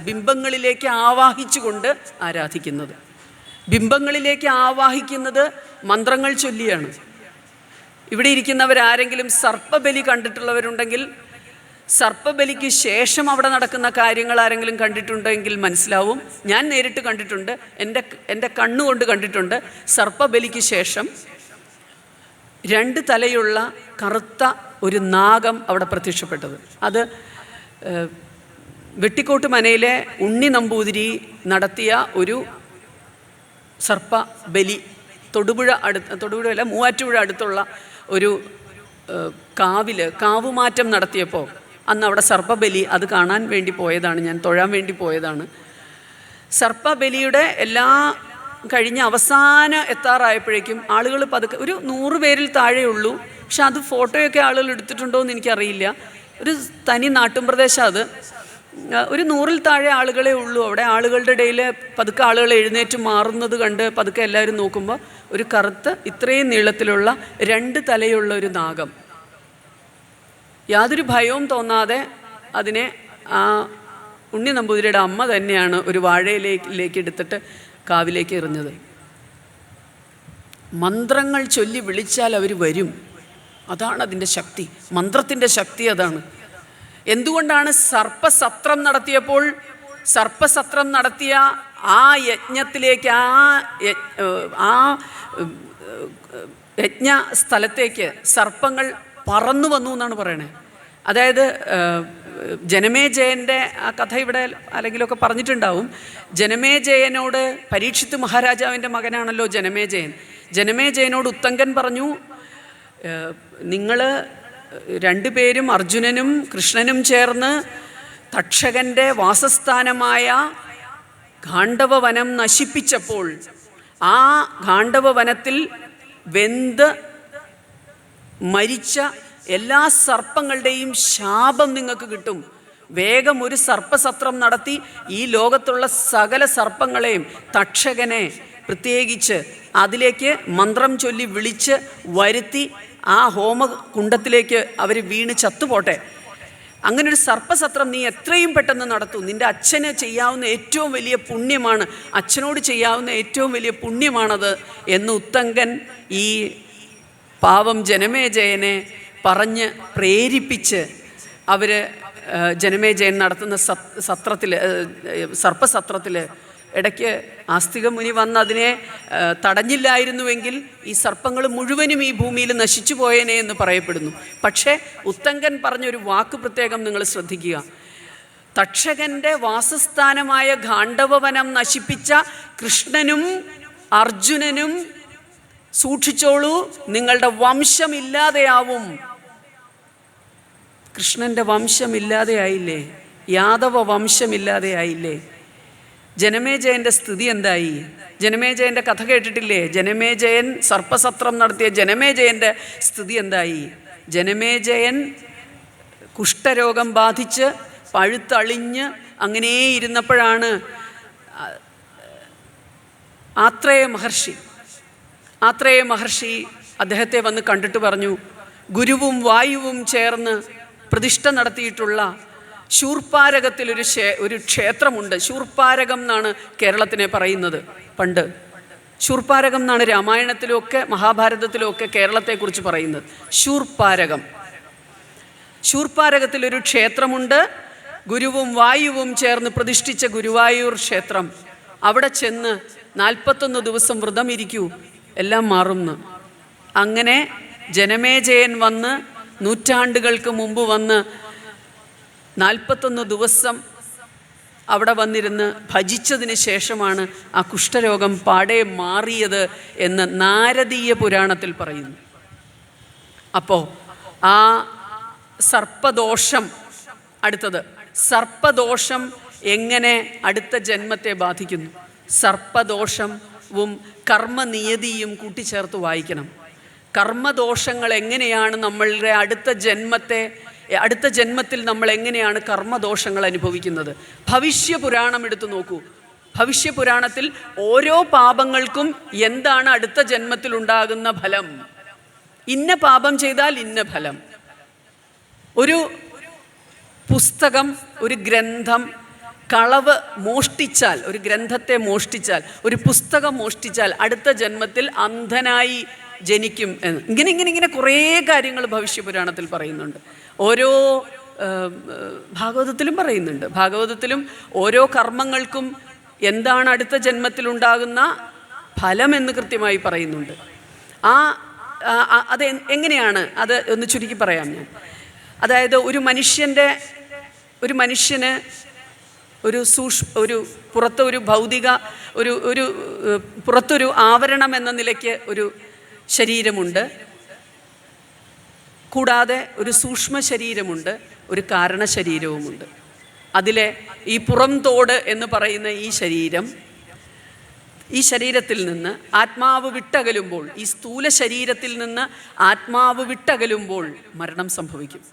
ബിംബങ്ങളിലേക്ക് ആവാഹിച്ചുകൊണ്ട് ആരാധിക്കുന്നത്. ബിംബങ്ങളിലേക്ക് ആവാഹിക്കുന്നത് മന്ത്രങ്ങൾ ചൊല്ലിയാണ്. ഇവിടെ ഇരിക്കുന്നവരാരെങ്കിലും സർപ്പബലി കണ്ടിട്ടുള്ളവരുണ്ടെങ്കിൽ, സർപ്പബലിക്ക് ശേഷം അവിടെ നടക്കുന്ന കാര്യങ്ങൾ ആരെങ്കിലും കണ്ടിട്ടുണ്ടെങ്കിൽ മനസ്സിലാവും. ഞാൻ നേരിട്ട് കണ്ടിട്ടുണ്ട്, എൻ്റെ കണ്ണുകൊണ്ട് കണ്ടിട്ടുണ്ട്. സർപ്പബലിക്ക് ശേഷം 2 തലയുള്ള കറുത്ത ഒരു നാഗം അവിടെ പ്രത്യക്ഷപ്പെട്ടത്. അത് വെട്ടിക്കോട്ട് മനയിലെ ഉണ്ണി നമ്പൂതിരി നടത്തിയ ഒരു സർപ്പബലി, തൊടുപുഴയല്ല, മൂവാറ്റുപുഴ അടുത്തുള്ള ഒരു കാവുമാറ്റം നടത്തിയപ്പോൾ അന്ന് അവിടെ സർപ്പബലി, അത് കാണാൻ വേണ്ടി പോയതാണ് ഞാൻ, തൊഴാൻ വേണ്ടി പോയതാണ്. സർപ്പബലിയുടെ എല്ലാ കഴിഞ്ഞ് എത്താറായപ്പോഴേക്കും ആളുകൾ പതുക്കെ, ഒരു 100 പേരിൽ താഴെയുള്ളൂ. പക്ഷെ അത് ഫോട്ടോയൊക്കെ ആളുകൾ എടുത്തിട്ടുണ്ടോ എന്ന് എനിക്കറിയില്ല. ഒരു തനി നാട്ടുംപ്രദേശം അത്. ഒരു 100-ൽ താഴെ ആളുകളെ ഉള്ളൂ അവിടെ. ആളുകളുടെ ഇടയിൽ പതുക്കെ ആളുകൾ എഴുന്നേറ്റ് മാറുന്നത് കണ്ട് പതുക്കെ എല്ലാവരും നോക്കുമ്പോൾ ഒരു കറുത്ത് ഇത്രയും നീളത്തിലുള്ള 2 തലയുള്ള ഒരു നാഗം. യാതൊരു ഭയവും തോന്നാതെ അതിനെ ആ ഉണ്ണി നമ്പൂതിരിയുടെ അമ്മ തന്നെയാണ് ഒരു വാഴയിലേക്ക് എടുത്തിട്ട് കാവിലേക്ക് എറിഞ്ഞത്. മന്ത്രങ്ങൾ ചൊല്ലി വിളിച്ചാൽ അവർ വരും. അതാണ് അതിൻ്റെ ശക്തി, മന്ത്രത്തിൻ്റെ ശക്തി അതാണ്. എന്തുകൊണ്ടാണ് സർപ്പസത്രം നടത്തിയ ആ യജ്ഞത്തിലേക്ക്, ആ യജ്ഞ സ്ഥലത്തേക്ക് സർപ്പങ്ങൾ പറന്നു വന്നു എന്നാണ് പറയണേ. അതായത് ജനമേജയൻ്റെ ആ കഥ ഇവിടെ ആരെങ്കിലുമൊക്കെ പറഞ്ഞിട്ടുണ്ടാവും. ജനമേജയനോട്, പരീക്ഷിത്ത് മഹാരാജാവിൻ്റെ മകനാണല്ലോ ജനമേജയനോട് ഉത്തങ്കൻ പറഞ്ഞു, നിങ്ങൾ 2 പേരും അർജുനനും കൃഷ്ണനും ചേർന്ന് തക്ഷകൻ്റെ വാസസ്ഥാനമായ ഗാണ്ഡവവനം നശിപ്പിച്ചപ്പോൾ ആ ഗാണ്ഡവവനത്തിൽ വെന്ത് മരിച്ച എല്ലാ സർപ്പങ്ങളുടെയും ശാപം നിങ്ങൾക്ക് കിട്ടും. വേഗം ഒരു സർപ്പസത്രം നടത്തി ഈ ലോകത്തുള്ള സകല സർപ്പങ്ങളെയും, തക്ഷകനെ, പ്രത്യേകിച്ച് അതിലേക്ക് മന്ത്രം ചൊല്ലി വിളിച്ച് വരുത്തി ആ ഹോമകുണ്ടത്തിലേക്ക് അവർ വീണ് ചത്തുപോട്ടെ. അങ്ങനൊരു സർപ്പസത്രം നീ എത്രയും പെട്ടെന്ന് നടത്തൂ. നിൻ്റെ അച്ഛന് ചെയ്യാവുന്ന ഏറ്റവും വലിയ പുണ്യമാണ്, അച്ഛനോട് ചെയ്യാവുന്ന ഏറ്റവും വലിയ പുണ്യമാണത് എന്ന് ഉത്തങ്കൻ ഈ പാവം ജനമേജയനെ പറഞ്ഞ് പ്രേരിപ്പിച്ച് അവർ ജനമേജയൻ നടത്തുന്ന സർപ്പസത്രത്തിൽ ഇടയ്ക്ക് ആസ്തിക മുനി വന്ന് അതിനെ തടഞ്ഞില്ലായിരുന്നുവെങ്കിൽ ഈ സർപ്പങ്ങൾ മുഴുവനും ഈ ഭൂമിയിൽ നശിച്ചു പോയേനെ എന്ന് പറയപ്പെടുന്നു. പക്ഷേ ഉത്തങ്കൻ പറഞ്ഞൊരു വാക്ക് പ്രത്യേകം നിങ്ങൾ ശ്രദ്ധിക്കുക. തക്ഷകൻ്റെ വാസസ്ഥാനമായ ഗാണ്ഡവവനം നശിപ്പിച്ച കൃഷ്ണനും അർജുനനും സൂക്ഷിച്ചോളൂ, നിങ്ങളുടെ വംശമില്ലാതെയാവും. കൃഷ്ണൻ്റെ വംശമില്ലാതെയായില്ലേ? യാദവ വംശമില്ലാതെയായില്ലേ? ജനമേജയൻ്റെ സ്ഥിതി എന്തായി? ജനമേജയൻ്റെ കഥ കേട്ടിട്ടില്ലേ? ജനമേജയൻ സർപ്പസത്രം നടത്തിയ ജനമേജയൻ്റെ സ്ഥിതി എന്തായി? ജനമേജയൻ കുഷ്ഠരോഗം ബാധിച്ച് പഴുത്തളിഞ്ഞ് അങ്ങനെ ഇരുന്നപ്പോഴാണ് ആത്രേയ മഹർഷി അദ്ദേഹത്തെ വന്ന് കണ്ടിട്ട് പറഞ്ഞു, ഗുരുവും വായുവും ചേർന്ന് പ്രതിഷ്ഠ നടത്തിയിട്ടുള്ള ശൂർപ്പാരകത്തിൽ ഒരു ക്ഷേത്രമുണ്ട്. ശൂർപ്പാരകം എന്നാണ് കേരളത്തിനെ പറയുന്നത്. പണ്ട് ശൂർപ്പാരകം എന്നാണ് രാമായണത്തിലുമൊക്കെ മഹാഭാരതത്തിലുമൊക്കെ കേരളത്തെക്കുറിച്ച് പറയുന്നത്. ശൂർപ്പാരകത്തിലൊരു ക്ഷേത്രമുണ്ട്. ഗുരുവും വായുവും ചേർന്ന് പ്രതിഷ്ഠിച്ച ഗുരുവായൂർ ക്ഷേത്രം. അവിടെ ചെന്ന് 41 ദിവസം വ്രതം ഇരിക്കൂ, എല്ലാം മാറുമെന്ന്. അങ്ങനെ ജനമേജയൻ വന്ന് നൂറ്റാണ്ടുകൾക്ക് മുമ്പ് വന്ന് 41 ദിവസം അവിടെ വന്നിരുന്ന് ഭജിച്ചതിന് ശേഷമാണ് ആ കുഷ്ഠരോഗം പാടെ മാറിയത് എന്ന് നാരദീയ പുരാണത്തിൽ പറയുന്നു. അപ്പോൾ ആ സർപ്പദോഷം, അടുത്തത് സർപ്പദോഷം എങ്ങനെ അടുത്ത ജന്മത്തെ ബാധിക്കുന്നു? സർപ്പദോഷവും കർമ്മനിയതിയും കൂട്ടിച്ചേർത്ത് വായിക്കണം. കർമ്മദോഷങ്ങൾ എങ്ങനെയാണ് നമ്മളുടെ അടുത്ത ജന്മത്തിൽ നമ്മൾ എങ്ങനെയാണ് കർമ്മദോഷങ്ങൾ അനുഭവിക്കുന്നത്? ഭവിഷ്യപുരാണം എടുത്തു നോക്കൂ. ഭവിഷ്യപുരാണത്തിൽ ഓരോ പാപങ്ങൾക്കും എന്താണ് അടുത്ത ജന്മത്തിൽ ഉണ്ടാകുന്ന ഫലം. ഇന്ന പാപം ചെയ്താൽ ഇന്ന ഫലം. ഒരു പുസ്തകം, ഒരു ഗ്രന്ഥം കളവ് മോഷ്ടിച്ചാൽ, ഒരു ഗ്രന്ഥത്തെ മോഷ്ടിച്ചാൽ, ഒരു പുസ്തകം മോഷ്ടിച്ചാൽ അടുത്ത ജന്മത്തിൽ അന്ധനായി ജനിക്കും എന്ന്. ഇങ്ങനെ കുറേ കാര്യങ്ങൾ ഭവിഷ്യപുരാണത്തിൽ പറയുന്നുണ്ട്. ഓരോ ഭാഗവതത്തിലും പറയുന്നുണ്ട്. ഭാഗവതത്തിലും ഓരോ കർമ്മങ്ങൾക്കും എന്താണ് അടുത്ത ജന്മത്തിലുണ്ടാകുന്ന ഫലമെന്ന് കൃത്യമായി പറയുന്നുണ്ട്. അത് എങ്ങനെയാണ് അത് ഒന്ന് ചുരുക്കി പറയാം ഞാൻ. അതായത് ഒരു മനുഷ്യന് പുറത്തൊരു ഭൗതിക പുറത്തൊരു ആവരണം എന്ന നിലയ്ക്ക് ഒരു ശരീരമുണ്ട്. കൂടാതെ ഒരു സൂക്ഷ്മ ശരീരമുണ്ട്, ഒരു കാരണശരീരവുമുണ്ട്. അതിലെ ഈ പുറംതോട് എന്ന് പറയുന്ന ഈ ശരീരത്തിൽ നിന്ന് ആത്മാവ് വിട്ടകലുമ്പോൾ, ഈ സ്ഥൂല ശരീരത്തിൽ നിന്ന് ആത്മാവ് വിട്ടകലുമ്പോൾ മരണം സംഭവിക്കും.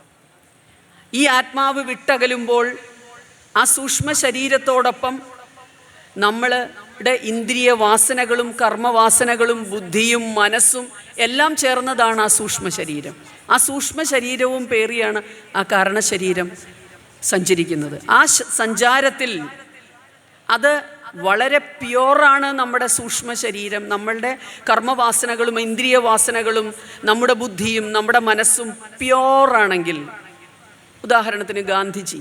ഈ ആത്മാവ് വിട്ടകലുമ്പോൾ ആ സൂക്ഷ്മ ശരീരത്തോടൊപ്പം നമ്മളുടെ ഇന്ദ്രിയ വാസനകളും കർമ്മവാസനകളും ബുദ്ധിയും മനസ്സും എല്ലാം ചേർന്നതാണ് ആ സൂക്ഷ്മ ശരീരം. ആ സൂക്ഷ്മ ശരീരവും പേറിയാണ് ആ കാരണശരീരം സഞ്ചരിക്കുന്നത്. ആ സഞ്ചാരത്തിൽ അത് വളരെ പ്യോറാണ്. നമ്മുടെ സൂക്ഷ്മ ശരീരം, നമ്മളുടെ കർമ്മവാസനകളും ഇന്ദ്രിയ വാസനകളും നമ്മുടെ ബുദ്ധിയും നമ്മുടെ മനസ്സും പ്യോറാണെങ്കിൽ, ഉദാഹരണത്തിന് ഗാന്ധിജി,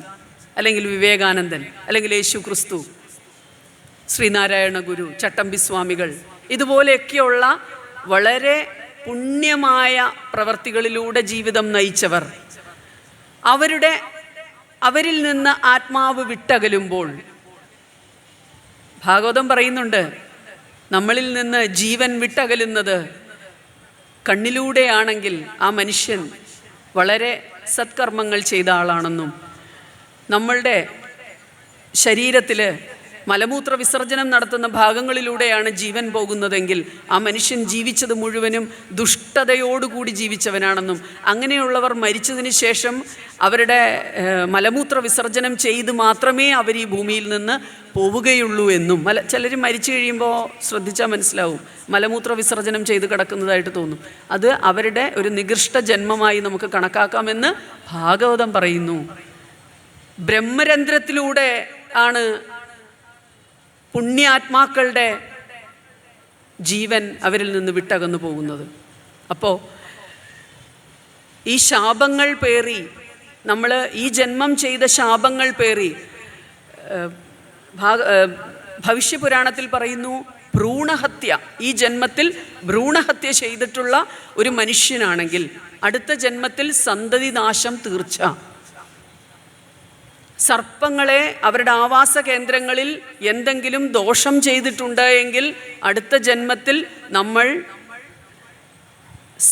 അല്ലെങ്കിൽ വിവേകാനന്ദൻ, അല്ലെങ്കിൽ യേശു ക്രിസ്തു, ശ്രീനാരായണ ഗുരു, ചട്ടമ്പിസ്വാമികൾ, ഇതുപോലെയൊക്കെയുള്ള വളരെ പുണ്യമായ പ്രവർത്തികളിലൂടെ ജീവിതം നയിച്ചവർ, അവരിൽ നിന്ന് ആത്മാവ് വിട്ടകലുമ്പോൾ, ഭാഗവതം പറയുന്നുണ്ട്, നമ്മളിൽ നിന്ന് ജീവൻ വിട്ടകലുന്നത് കണ്ണിലൂടെയാണെങ്കിൽ ആ മനുഷ്യൻ വളരെ സത്കർമ്മങ്ങൾ ചെയ്ത ആളാണെന്നും, നമ്മളുടെ ശരീരത്തിൽ മലമൂത്ര വിസർജനം നടത്തുന്ന ഭാഗങ്ങളിലൂടെയാണ് ജീവൻ പോകുന്നതെങ്കിൽ ആ മനുഷ്യൻ ജീവിച്ചത് മുഴുവനും ദുഷ്ടതയോടുകൂടി ജീവിച്ചവനാണെന്നും അങ്ങനെയുള്ളവർ മരിച്ചതിന് ശേഷം അവരുടെ മലമൂത്ര വിസർജനം ചെയ്ത് മാത്രമേ അവർ ഈ ഭൂമിയിൽ നിന്ന് പോവുകയുള്ളൂ എന്നും ചിലർ മരിച്ചു കഴിയുമ്പോൾ ശ്രദ്ധിച്ചാൽ മനസ്സിലാവും, മലമൂത്ര വിസർജനം ചെയ്ത് കിടക്കുന്നതായിട്ട് തോന്നും. അത് അവരുടെ ഒരു നികൃഷ്ട ജന്മമായി നമുക്ക് കണക്കാക്കാമെന്ന് ഭാഗവതം പറയുന്നു. ബ്രഹ്മരന്ധ്രത്തിലൂടെ ആണ് പുണ്യാത്മാക്കളുടെ ജീവൻ അവരിൽ നിന്ന് വിട്ടകന്നു പോകുന്നത്. അപ്പോൾ ഈ ശാപങ്ങൾ പേറി, നമ്മൾ ഈ ജന്മം ചെയ്ത ശാപങ്ങൾ പേറി, ഭവിഷ്യപുരാണത്തിൽ പറയുന്നു, ഭ്രൂണഹത്യ, ഈ ജന്മത്തിൽ ഭ്രൂണഹത്യ ചെയ്തിട്ടുള്ള ഒരു മനുഷ്യനാണെങ്കിൽ അടുത്ത ജന്മത്തിൽ സന്തതിനാശം തീർച്ച. സർപ്പങ്ങളെ അവരുടെ ആവാസ കേന്ദ്രങ്ങളിൽ എന്തെങ്കിലും ദോഷം ചെയ്തിട്ടുണ്ട് എങ്കിൽ അടുത്ത ജന്മത്തിൽ നമ്മൾ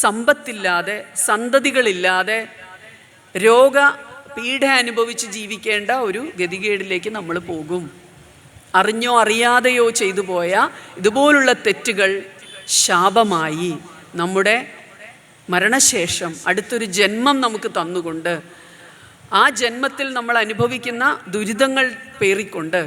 സമ്പത്തില്ലാതെ, സന്തതികളില്ലാതെ, രോഗപീഠ അനുഭവിച്ച് ജീവിക്കേണ്ട ഒരു ഗതികേടിലേക്ക് നമ്മൾ പോകും. അറിഞ്ഞോ അറിയാതെയോ ചെയ്തു പോയ ഇതുപോലുള്ള തെറ്റുകൾ ശാപമായി നമ്മുടെ മരണശേഷം അടുത്തൊരു ജന്മം നമുക്ക് തന്നുകൊണ്ട് ആ ജന്മത്തിൽ നമ്മൾ അനുഭവിക്കുന്ന ദുരിതങ്ങൾ പേറിക്കൊണ്ട്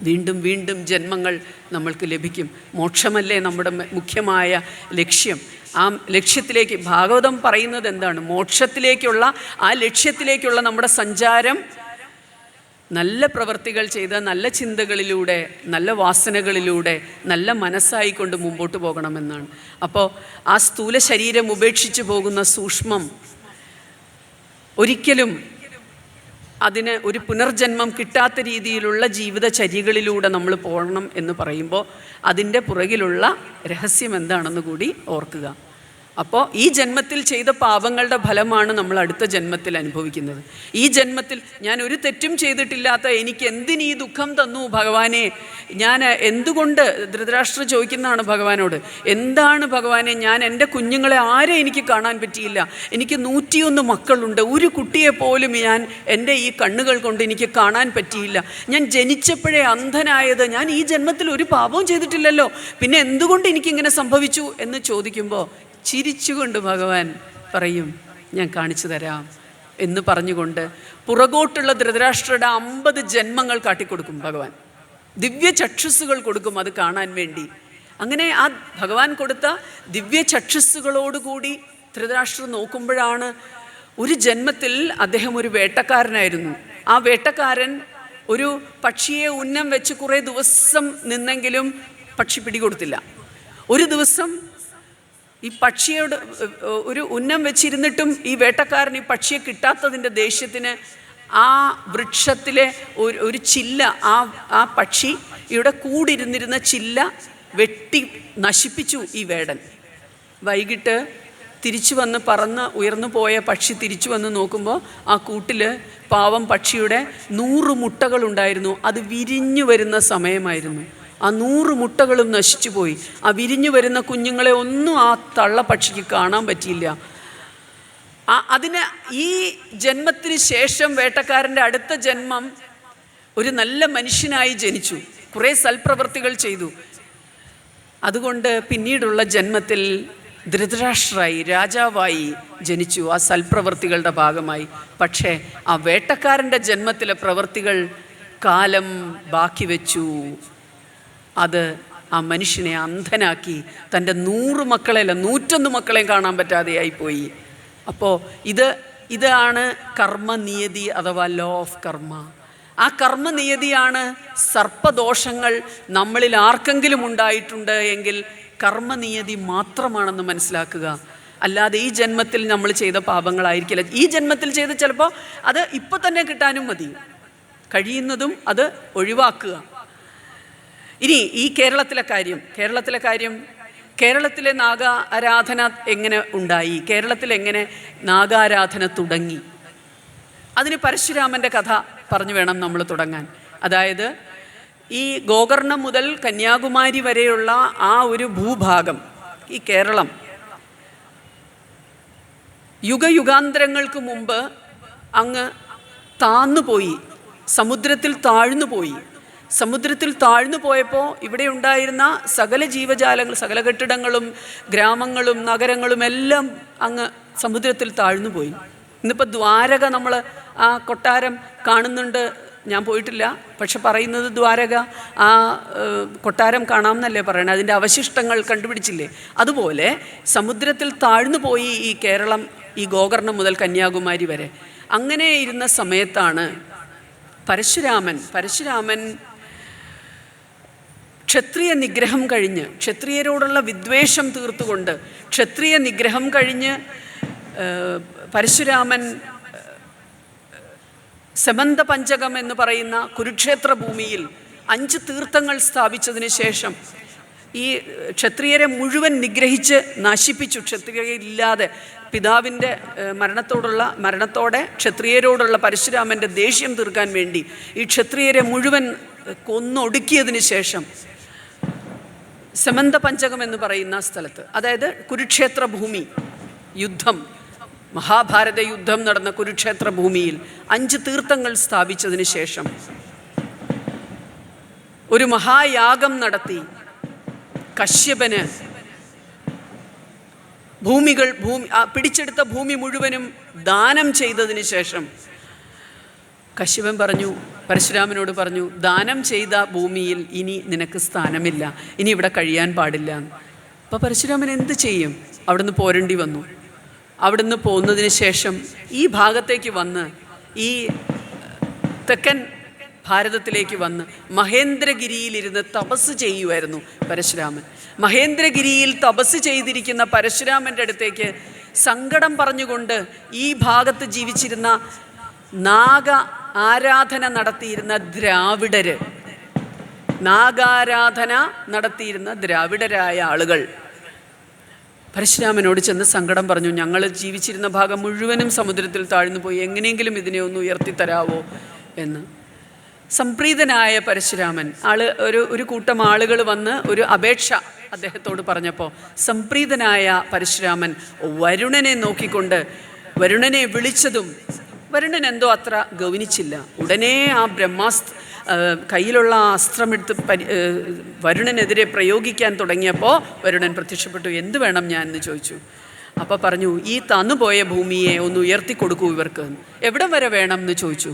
വീണ്ടും വീണ്ടും ജന്മങ്ങൾ നമ്മൾക്ക് ലഭിക്കും. മോക്ഷമല്ലേ നമ്മുടെ മുഖ്യമായ ലക്ഷ്യം. ആ ലക്ഷ്യത്തിലേക്ക് ഭാഗവതം പറയുന്നത് എന്താണ്? മോക്ഷത്തിലേക്കുള്ള ആ ലക്ഷ്യത്തിലേക്കുള്ള നമ്മുടെ സഞ്ചാരം നല്ല പ്രവൃത്തികൾ ചെയ്ത്, നല്ല ചിന്തകളിലൂടെ, നല്ല വാസനകളിലൂടെ, നല്ല മനസ്സായിക്കൊണ്ട് മുമ്പോട്ട് പോകണമെന്നാണ്. അപ്പോൾ ആ സ്ഥൂല ശരീരം ഉപേക്ഷിച്ച് പോകുന്ന സൂക്ഷ്മം ഒരിക്കലും അതിന് ഒരു പുനർജന്മം കിട്ടാത്ത രീതിയിലുള്ള ജീവിതചര്യകളിലൂടെ നമ്മൾ പോകണം എന്ന് പറയുമ്പോൾ അതിൻ്റെ പുറകിലുള്ള രഹസ്യം എന്താണെന്ന് കൂടി ഓർക്കുക. അപ്പോൾ ഈ ജന്മത്തിൽ ചെയ്ത പാപങ്ങളുടെ ഫലമാണ് നമ്മൾ അടുത്ത ജന്മത്തിൽ അനുഭവിക്കുന്നത്. ഈ ജന്മത്തിൽ ഞാൻ ഒരു തെറ്റും ചെയ്തിട്ടില്ലാത്ത എനിക്ക് എന്തിനീ ദുഃഖം തന്നു ഭഗവാനെ, ഞാൻ എന്തുകൊണ്ട്, ധൃതരാഷ്ട്ര ചോദിക്കുന്നതാണ് ഭഗവാനോട്, എന്താണ് ഭഗവാനെ, ഞാൻ എൻ്റെ കുഞ്ഞുങ്ങളെ ആരെ എനിക്ക് കാണാൻ പറ്റിയില്ല, എനിക്ക് 101 മക്കളുണ്ട്, ഒരു കുട്ടിയെ പോലും ഞാൻ എൻ്റെ ഈ കണ്ണുകൾ കൊണ്ട് എനിക്ക് കാണാൻ പറ്റിയില്ല, ഞാൻ ജനിച്ചപ്പോഴേ അന്ധനായത്, ഞാൻ ഈ ജന്മത്തിൽ ഒരു പാപവും ചെയ്തിട്ടില്ലല്ലോ, പിന്നെ എന്തുകൊണ്ട് എനിക്കിങ്ങനെ സംഭവിച്ചു എന്ന് ചോദിക്കുമ്പോൾ ചിരിച്ചുകൊണ്ട് ഭഗവാൻ പറയും, ഞാൻ കാണിച്ചു തരാം എന്ന് പറഞ്ഞുകൊണ്ട് പുറകോട്ടുള്ള ധൃതരാഷ്ട്രയുടെ 50 ജന്മങ്ങൾ കാട്ടിക്കൊടുക്കും ഭഗവാൻ. ദിവ്യ ചക്ഷുസ്സുകൾ കൊടുക്കും അത് കാണാൻ വേണ്ടി. അങ്ങനെ ആ ഭഗവാൻ കൊടുത്ത ദിവ്യ ചക്ഷുസ്സുകളോടുകൂടി ധൃതരാഷ്ട്രർ നോക്കുമ്പോഴാണ് ഒരു ജന്മത്തിൽ അദ്ദേഹം ഒരു വേട്ടക്കാരനായിരുന്നു. ആ വേട്ടക്കാരൻ ഒരു പക്ഷിയെ ഉന്നം വെച്ച് കുറേ ദിവസം നിന്നെങ്കിലും പക്ഷി പിടികൊടുത്തില്ല. ഒരു ദിവസം ഈ പക്ഷിയോട് ഒരു ഉന്നം വെച്ചിരുന്നിട്ടും ഈ വേട്ടക്കാരൻ ഈ പക്ഷിയെ കിട്ടാത്തതിൻ്റെ ദേഷ്യത്തിന് ആ വൃക്ഷത്തിലെ ഒരു ചില്ല, ആ പക്ഷിയുടെ കൂടിരുന്നിരുന്ന ചില്ല വെട്ടി നശിപ്പിച്ചു ഈ വേടൻ. വൈകിട്ട് തിരിച്ചു വന്ന് പറന്ന് ഉയർന്നു പോയ പക്ഷി തിരിച്ചു വന്ന് നോക്കുമ്പോൾ ആ കൂട്ടിൽ പാവം പക്ഷിയുടെ 100 മുട്ടകളുണ്ടായിരുന്നു. അത് വിരിഞ്ഞു വരുന്ന സമയമായിരുന്നു. ആ 100 മുട്ടകളും നശിച്ചു പോയി. ആ വിരിഞ്ഞു വരുന്ന കുഞ്ഞുങ്ങളെ ഒന്നും ആ തള്ളപ്പക്ഷിക്ക് കാണാൻ പറ്റിയില്ല. അതിന് ഈ ജന്മത്തിന് ശേഷം വേട്ടക്കാരൻ്റെ അടുത്ത ജന്മം ഒരു നല്ല മനുഷ്യനായി ജനിച്ചു, കുറേ സൽപ്രവൃത്തികൾ ചെയ്തു. അതുകൊണ്ട് പിന്നീടുള്ള ജന്മത്തിൽ ധൃതരാഷ്ട്രരായി, രാജാവായി ജനിച്ചു, ആ സൽപ്രവൃത്തികളുടെ ഭാഗമായി. പക്ഷേ ആ വേട്ടക്കാരൻ്റെ ജന്മത്തിലെ പ്രവൃത്തികൾ കാലം ബാക്കി വെച്ചു. അത് ആ മനുഷ്യനെ അന്ധനാക്കി, തൻ്റെ 100 മക്കളെയല്ല 101 മക്കളെയും കാണാൻ പറ്റാതെയായിപ്പോയി. അപ്പോൾ ഇതാണ് കർമ്മനിയതി അഥവാ ലോ ഓഫ് കർമ്മ. ആ കർമ്മനിയതിയാണ് സർപ്പദോഷങ്ങൾ നമ്മളിൽ ആർക്കെങ്കിലും ഉണ്ടായിട്ടുണ്ട് എങ്കിൽ കർമ്മനിയതി മാത്രമാണെന്ന് മനസ്സിലാക്കുക. അല്ലാതെ ഈ ജന്മത്തിൽ നമ്മൾ ചെയ്ത പാപങ്ങളായിരിക്കില്ല. ഈ ജന്മത്തിൽ ചെയ്ത് ചിലപ്പോൾ അത് ഇപ്പോൾ തന്നെ കിട്ടാനും മതി, കഴിയുന്നതും അത് ഒഴിവാക്കുക. ഇനി ഈ കേരളത്തിലെ കാര്യം കേരളത്തിലെ നാഗാരാധന എങ്ങനെ ഉണ്ടായി, കേരളത്തിൽ എങ്ങനെ നാഗാരാധന തുടങ്ങി, അതിന് പരശുരാമൻ്റെ കഥ പറഞ്ഞു വേണം നമ്മൾ തുടങ്ങാൻ. അതായത് ഈ ഗോകർണം മുതൽ കന്യാകുമാരി വരെയുള്ള ആ ഒരു ഭൂഭാഗം, ഈ കേരളം യുഗയുഗാന്തരങ്ങൾക്ക് മുമ്പ് അങ്ങ് താന്നുപോയി, സമുദ്രത്തിൽ താഴ്ന്നുപോയി. സമുദ്രത്തിൽ താഴ്ന്നു പോയപ്പോൾ ഇവിടെ ഉണ്ടായിരുന്ന സകല ജീവജാലങ്ങൾ, സകല കെട്ടിടങ്ങളും ഗ്രാമങ്ങളും നഗരങ്ങളും എല്ലാം അങ്ങ് സമുദ്രത്തിൽ താഴ്ന്നു പോയി. ഇന്നിപ്പോൾ ദ്വാരക നമ്മൾ ആ കൊട്ടാരം കാണുന്നുണ്ട്. ഞാൻ പോയിട്ടില്ല, പക്ഷെ പറയുന്നത് ദ്വാരക ആ കൊട്ടാരം കാണാമെന്നല്ലേ പറയണത്. അതിൻ്റെ അവശിഷ്ടങ്ങൾ കണ്ടുപിടിച്ചില്ലേ? അതുപോലെ സമുദ്രത്തിൽ താഴ്ന്നു പോയി ഈ കേരളം, ഈ ഗോകർണം മുതൽ കന്യാകുമാരി വരെ. അങ്ങനെ ഇരുന്ന സമയത്താണ് പരശുരാമൻ ക്ഷത്രിയ നിഗ്രഹം കഴിഞ്ഞ്, ക്ഷത്രിയരോടുള്ള വിദ്വേഷം തീർത്തുകൊണ്ട്, ക്ഷത്രിയ നിഗ്രഹം കഴിഞ്ഞ് പരശുരാമൻ സമന്ത പഞ്ചകം എന്ന് പറയുന്ന കുരുക്ഷേത്ര ഭൂമിയിൽ 5 തീർത്ഥങ്ങൾ സ്ഥാപിച്ചതിന് ശേഷം ഈ ക്ഷത്രിയരെ മുഴുവൻ നിഗ്രഹിച്ച് നശിപ്പിച്ചു. ക്ഷത്രിയരില്ലാതെ പിതാവിൻ്റെ മരണത്തോടെ ക്ഷത്രിയരോടുള്ള പരശുരാമൻ്റെ ദേഷ്യം തീർക്കാൻ വേണ്ടി ഈ ക്ഷത്രിയരെ മുഴുവൻ കൊന്നൊടുക്കിയതിന് ശേഷം സമന്ത പഞ്ചകം എന്ന് പറയുന്ന സ്ഥലത്ത്, അതായത് കുരുക്ഷേത്ര ഭൂമി, യുദ്ധം, മഹാഭാരത യുദ്ധം നടന്ന കുരുക്ഷേത്ര ഭൂമിയിൽ 5 തീർത്ഥങ്ങൾ സ്ഥാപിച്ചതിന് ശേഷം ഒരു മഹായാഗം നടത്തി കശ്യപന് പിടിച്ചെടുത്ത ഭൂമി മുഴുവനും ദാനം ചെയ്തതിന് ശേഷം കശ്യപൻ പരശുരാമനോട് പറഞ്ഞു, ദാനം ചെയ്ത ഭൂമിയിൽ ഇനി നിനക്ക് സ്ഥാനമില്ല, ഇനി ഇവിടെ കഴിയാൻ പാടില്ല. അപ്പോൾ പരശുരാമൻ എന്ത് ചെയ്യും? അവിടുന്ന് പോരേണ്ടി വന്നു. അവിടുന്ന് പോകുന്നതിന് ശേഷം ഈ ഭാഗത്തേക്ക് വന്ന്, ഈ തെക്കൻ ഭാരതത്തിലേക്ക് വന്ന് മഹേന്ദ്രഗിരിയിലിരുന്ന് തപസ് ചെയ്യുമായിരുന്നു പരശുരാമൻ. മഹേന്ദ്രഗിരിയിൽ തപസ് ചെയ്തിരിക്കുന്ന പരശുരാമൻ്റെ അടുത്തേക്ക് സങ്കടം പറഞ്ഞുകൊണ്ട് ഈ ഭാഗത്ത് ജീവിച്ചിരുന്ന ആരാധന നടത്തിയിരുന്ന ദ്രാവിഡരായ ആളുകൾ പരശുരാമനോട് ചെന്ന് സങ്കടം പറഞ്ഞു, ഞങ്ങൾ ജീവിച്ചിരുന്ന ഭാഗം മുഴുവനും സമുദ്രത്തിൽ താഴ്ന്നു പോയി, എങ്ങനെയെങ്കിലും ഇതിനെ ഒന്ന് ഉയർത്തിത്തരാവോ എന്ന്. സംപ്രീതനായ പരശുരാമൻ ഒരു കൂട്ടം ആളുകൾ വന്ന് ഒരു അപേക്ഷ അദ്ദേഹത്തോട് പറഞ്ഞപ്പോൾ സംപ്രീതനായ പരശുരാമൻ വരുണനെ നോക്കിക്കൊണ്ട് വരുണനെ വിളിച്ചതും വരുണൻ എന്തോ അത്ര ഗൗനിച്ചില്ല. ഉടനെ ആ കയ്യിലുള്ള അസ്ത്രമെടുത്ത് വരുണനെതിരെ പ്രയോഗിക്കാൻ തുടങ്ങിയപ്പോൾ വരുണൻ പ്രത്യക്ഷപ്പെട്ടു. എന്ത് വേണം ഞാൻ എന്ന് ചോദിച്ചു. അപ്പോൾ പറഞ്ഞു, ഈ തന്നുപോയ ഭൂമിയെ ഒന്ന് ഉയർത്തിക്കൊടുക്കൂ ഇവർക്ക്. എവിടം വരെ വേണം എന്ന് ചോദിച്ചു.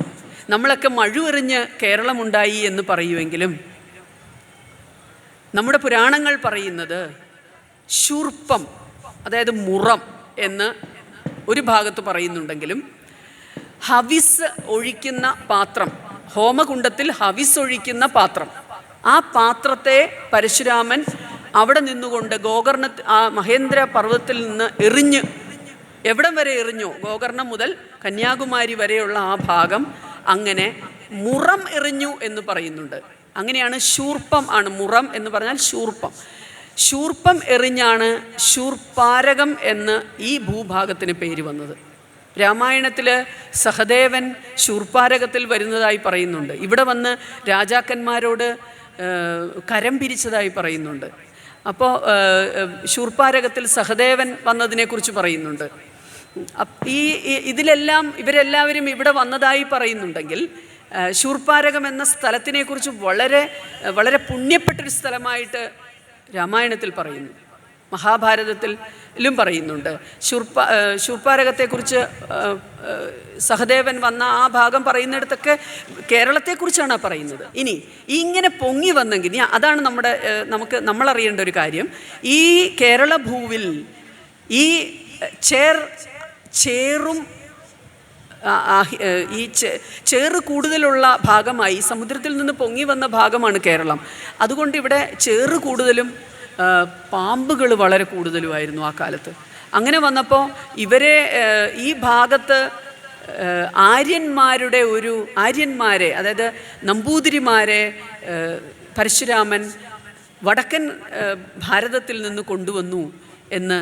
നമ്മളൊക്കെ മഴുവെറിഞ്ഞ് കേരളമുണ്ടായി എന്ന് പറയുമെങ്കിലും നമ്മുടെ പുരാണങ്ങൾ പറയുന്നത് ശൂർപ്പം, അതായത് മുറം എന്ന് ഒരു ഭാഗത്ത് പറയുന്നുണ്ടെങ്കിലും ഹവിസ് ഒഴിക്കുന്ന പാത്രം, ഹോമകുണ്ടത്തിൽ ഹവിസ് ഒഴിക്കുന്ന പാത്രം, ആ പാത്രത്തെ പരശുരാമൻ അവിടെ നിന്നുകൊണ്ട് ആ മഹേന്ദ്ര പർവ്വതത്തിൽ നിന്ന് എറിഞ്ഞ്, എവിടം വരെ എറിഞ്ഞോ ഗോകർണം മുതൽ കന്യാകുമാരി വരെയുള്ള ആ ഭാഗം അങ്ങനെ മുറം എറിഞ്ഞു എന്ന് പറയുന്നുണ്ട്. അങ്ങനെയാണ് ശൂർപ്പം ആണ്, മുറം എന്ന് പറഞ്ഞാൽ ശൂർപ്പം എറിഞ്ഞാണ് ശൂർപ്പാരകം എന്ന് ഈ ഭൂഭാഗത്തിന് പേര് വന്നത്. രാമായണത്തിൽ സഹദേവൻ ശൂർപ്പാരകത്തിൽ വരുന്നതായി പറയുന്നുണ്ട്. ഇവിടെ വന്ന് രാജാക്കന്മാരോട് കരം പിരിച്ചതായി പറയുന്നുണ്ട്. അപ്പോൾ ശൂർപ്പാരകത്തിൽ സഹദേവൻ വന്നതിനെക്കുറിച്ച് പറയുന്നുണ്ട്. ഇവരെല്ലാവരും ഇവിടെ വന്നതായി പറയുന്നുണ്ടെങ്കിൽ ശൂർപ്പാരകം എന്ന സ്ഥലത്തിനെക്കുറിച്ച് വളരെ വളരെ പുണ്യപ്പെട്ടൊരു സ്ഥലമായിട്ട് രാമായണത്തിൽ പറയുന്നു, മഹാഭാരതത്തിലും പറയുന്നുണ്ട്. ശൂർപ്പാരകത്തെക്കുറിച്ച് സഹദേവൻ വന്ന ആ ഭാഗം പറയുന്നിടത്തൊക്കെ കേരളത്തെക്കുറിച്ചാണ് പറയുന്നത്. ഇനി ഇങ്ങനെ പൊങ്ങി വന്നെങ്കിൽ അതാണ് നമ്മളറിയേണ്ട ഒരു കാര്യം. ഈ കേരള ഭൂവിൽ ഈ ചേറും ഈ ചേറ് കൂടുതലുള്ള ഭാഗമായി സമുദ്രത്തിൽ നിന്ന് പൊങ്ങി വന്ന ഭാഗമാണ് കേരളം. അതുകൊണ്ട് ഇവിടെ ചേറ് കൂടുതലും പാമ്പുകൾ വളരെ കൂടുതലുമായിരുന്നു ആ കാലത്ത്. അങ്ങനെ വന്നപ്പോൾ ഇവരെ ഈ ഭാഗത്ത് ആര്യന്മാരെ അതായത് നമ്പൂതിരിമാരെ പരശുരാമൻ വടക്കൻ ഭാരതത്തിൽ നിന്ന് കൊണ്ടുവന്നു എന്ന്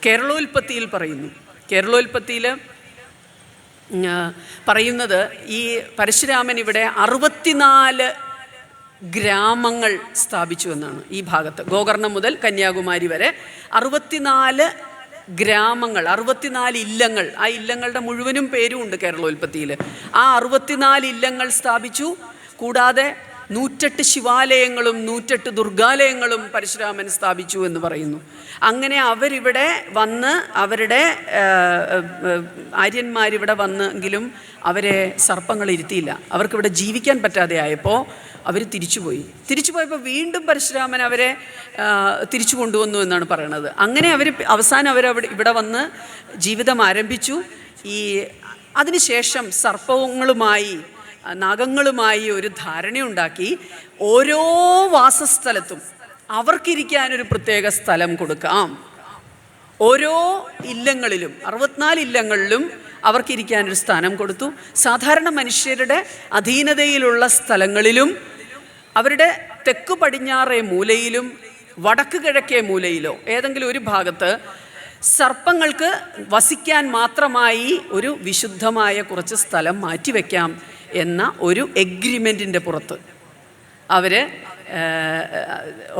കേരളോൽപ്പത്തിയിൽ പറയുന്നു. കേരളോൽപ്പത്തിയിൽ പറയുന്നത് ഈ പരശുരാമൻ ഇവിടെ 64 ഗ്രാമങ്ങൾ സ്ഥാപിച്ചു എന്നാണ്. ഈ ഭാഗത്ത് ഗോകർണം മുതൽ കന്യാകുമാരി വരെ 64 ഗ്രാമങ്ങൾ, 64 ഇല്ലങ്ങൾ. ആ ഇല്ലങ്ങളുടെ മുഴുവനും പേരും ഉണ്ട് കേരളോൽപ്പത്തിയിൽ. ആ 64 ഇല്ലങ്ങൾ സ്ഥാപിച്ചു. കൂടാതെ 108 ശിവാലയങ്ങളും 108 ദുർഗാലയങ്ങളും പരശുരാമൻ സ്ഥാപിച്ചു എന്ന് പറയുന്നു. അങ്ങനെ അവരിവിടെ വന്ന് അവരുടെ ആര്യന്മാരിവിടെ വന്നെങ്കിലും അവരെ സർപ്പങ്ങൾ ഇരുത്തിയില്ല. അവർക്കിവിടെ ജീവിക്കാൻ പറ്റാതെ ആയപ്പോൾ അവർ തിരിച്ചുപോയപ്പോൾ വീണ്ടും പരശുരാമൻ അവരെ തിരിച്ചു കൊണ്ടുവന്നു എന്നാണ് പറയണത്. അങ്ങനെ അവസാനം ഇവിടെ വന്ന് ജീവിതം ആരംഭിച്ചു. അതിനുശേഷം സർപ്പങ്ങളുമായി നാഗങ്ങളുമായി ഒരു ധാരണയുണ്ടാക്കി ഓരോ വാസസ്ഥലത്തും അവർക്കിരിക്കാനൊരു പ്രത്യേക സ്ഥലം കൊടുക്കാം. ഓരോ ഇല്ലങ്ങളിലും 64 ഇല്ലങ്ങളിലും അവർക്കിരിക്കാനൊരു സ്ഥാനം കൊടുത്തു. സാധാരണ മനുഷ്യരുടെ അധീനതയിലുള്ള സ്ഥലങ്ങളിലും അവരുടെ തെക്ക് പടിഞ്ഞാറേ മൂലയിലും വടക്ക് കിഴക്കേ മൂലയിലോ ഏതെങ്കിലും ഒരു ഭാഗത്ത് സർപ്പങ്ങൾക്ക് വസിക്കാൻ മാത്രമായി ഒരു വിശുദ്ധമായ കുറച്ച് സ്ഥലം മാറ്റിവെക്കാം എന്ന ഒരു എഗ്രിമെൻറ്റിൻ്റെ പുറത്ത് അവർ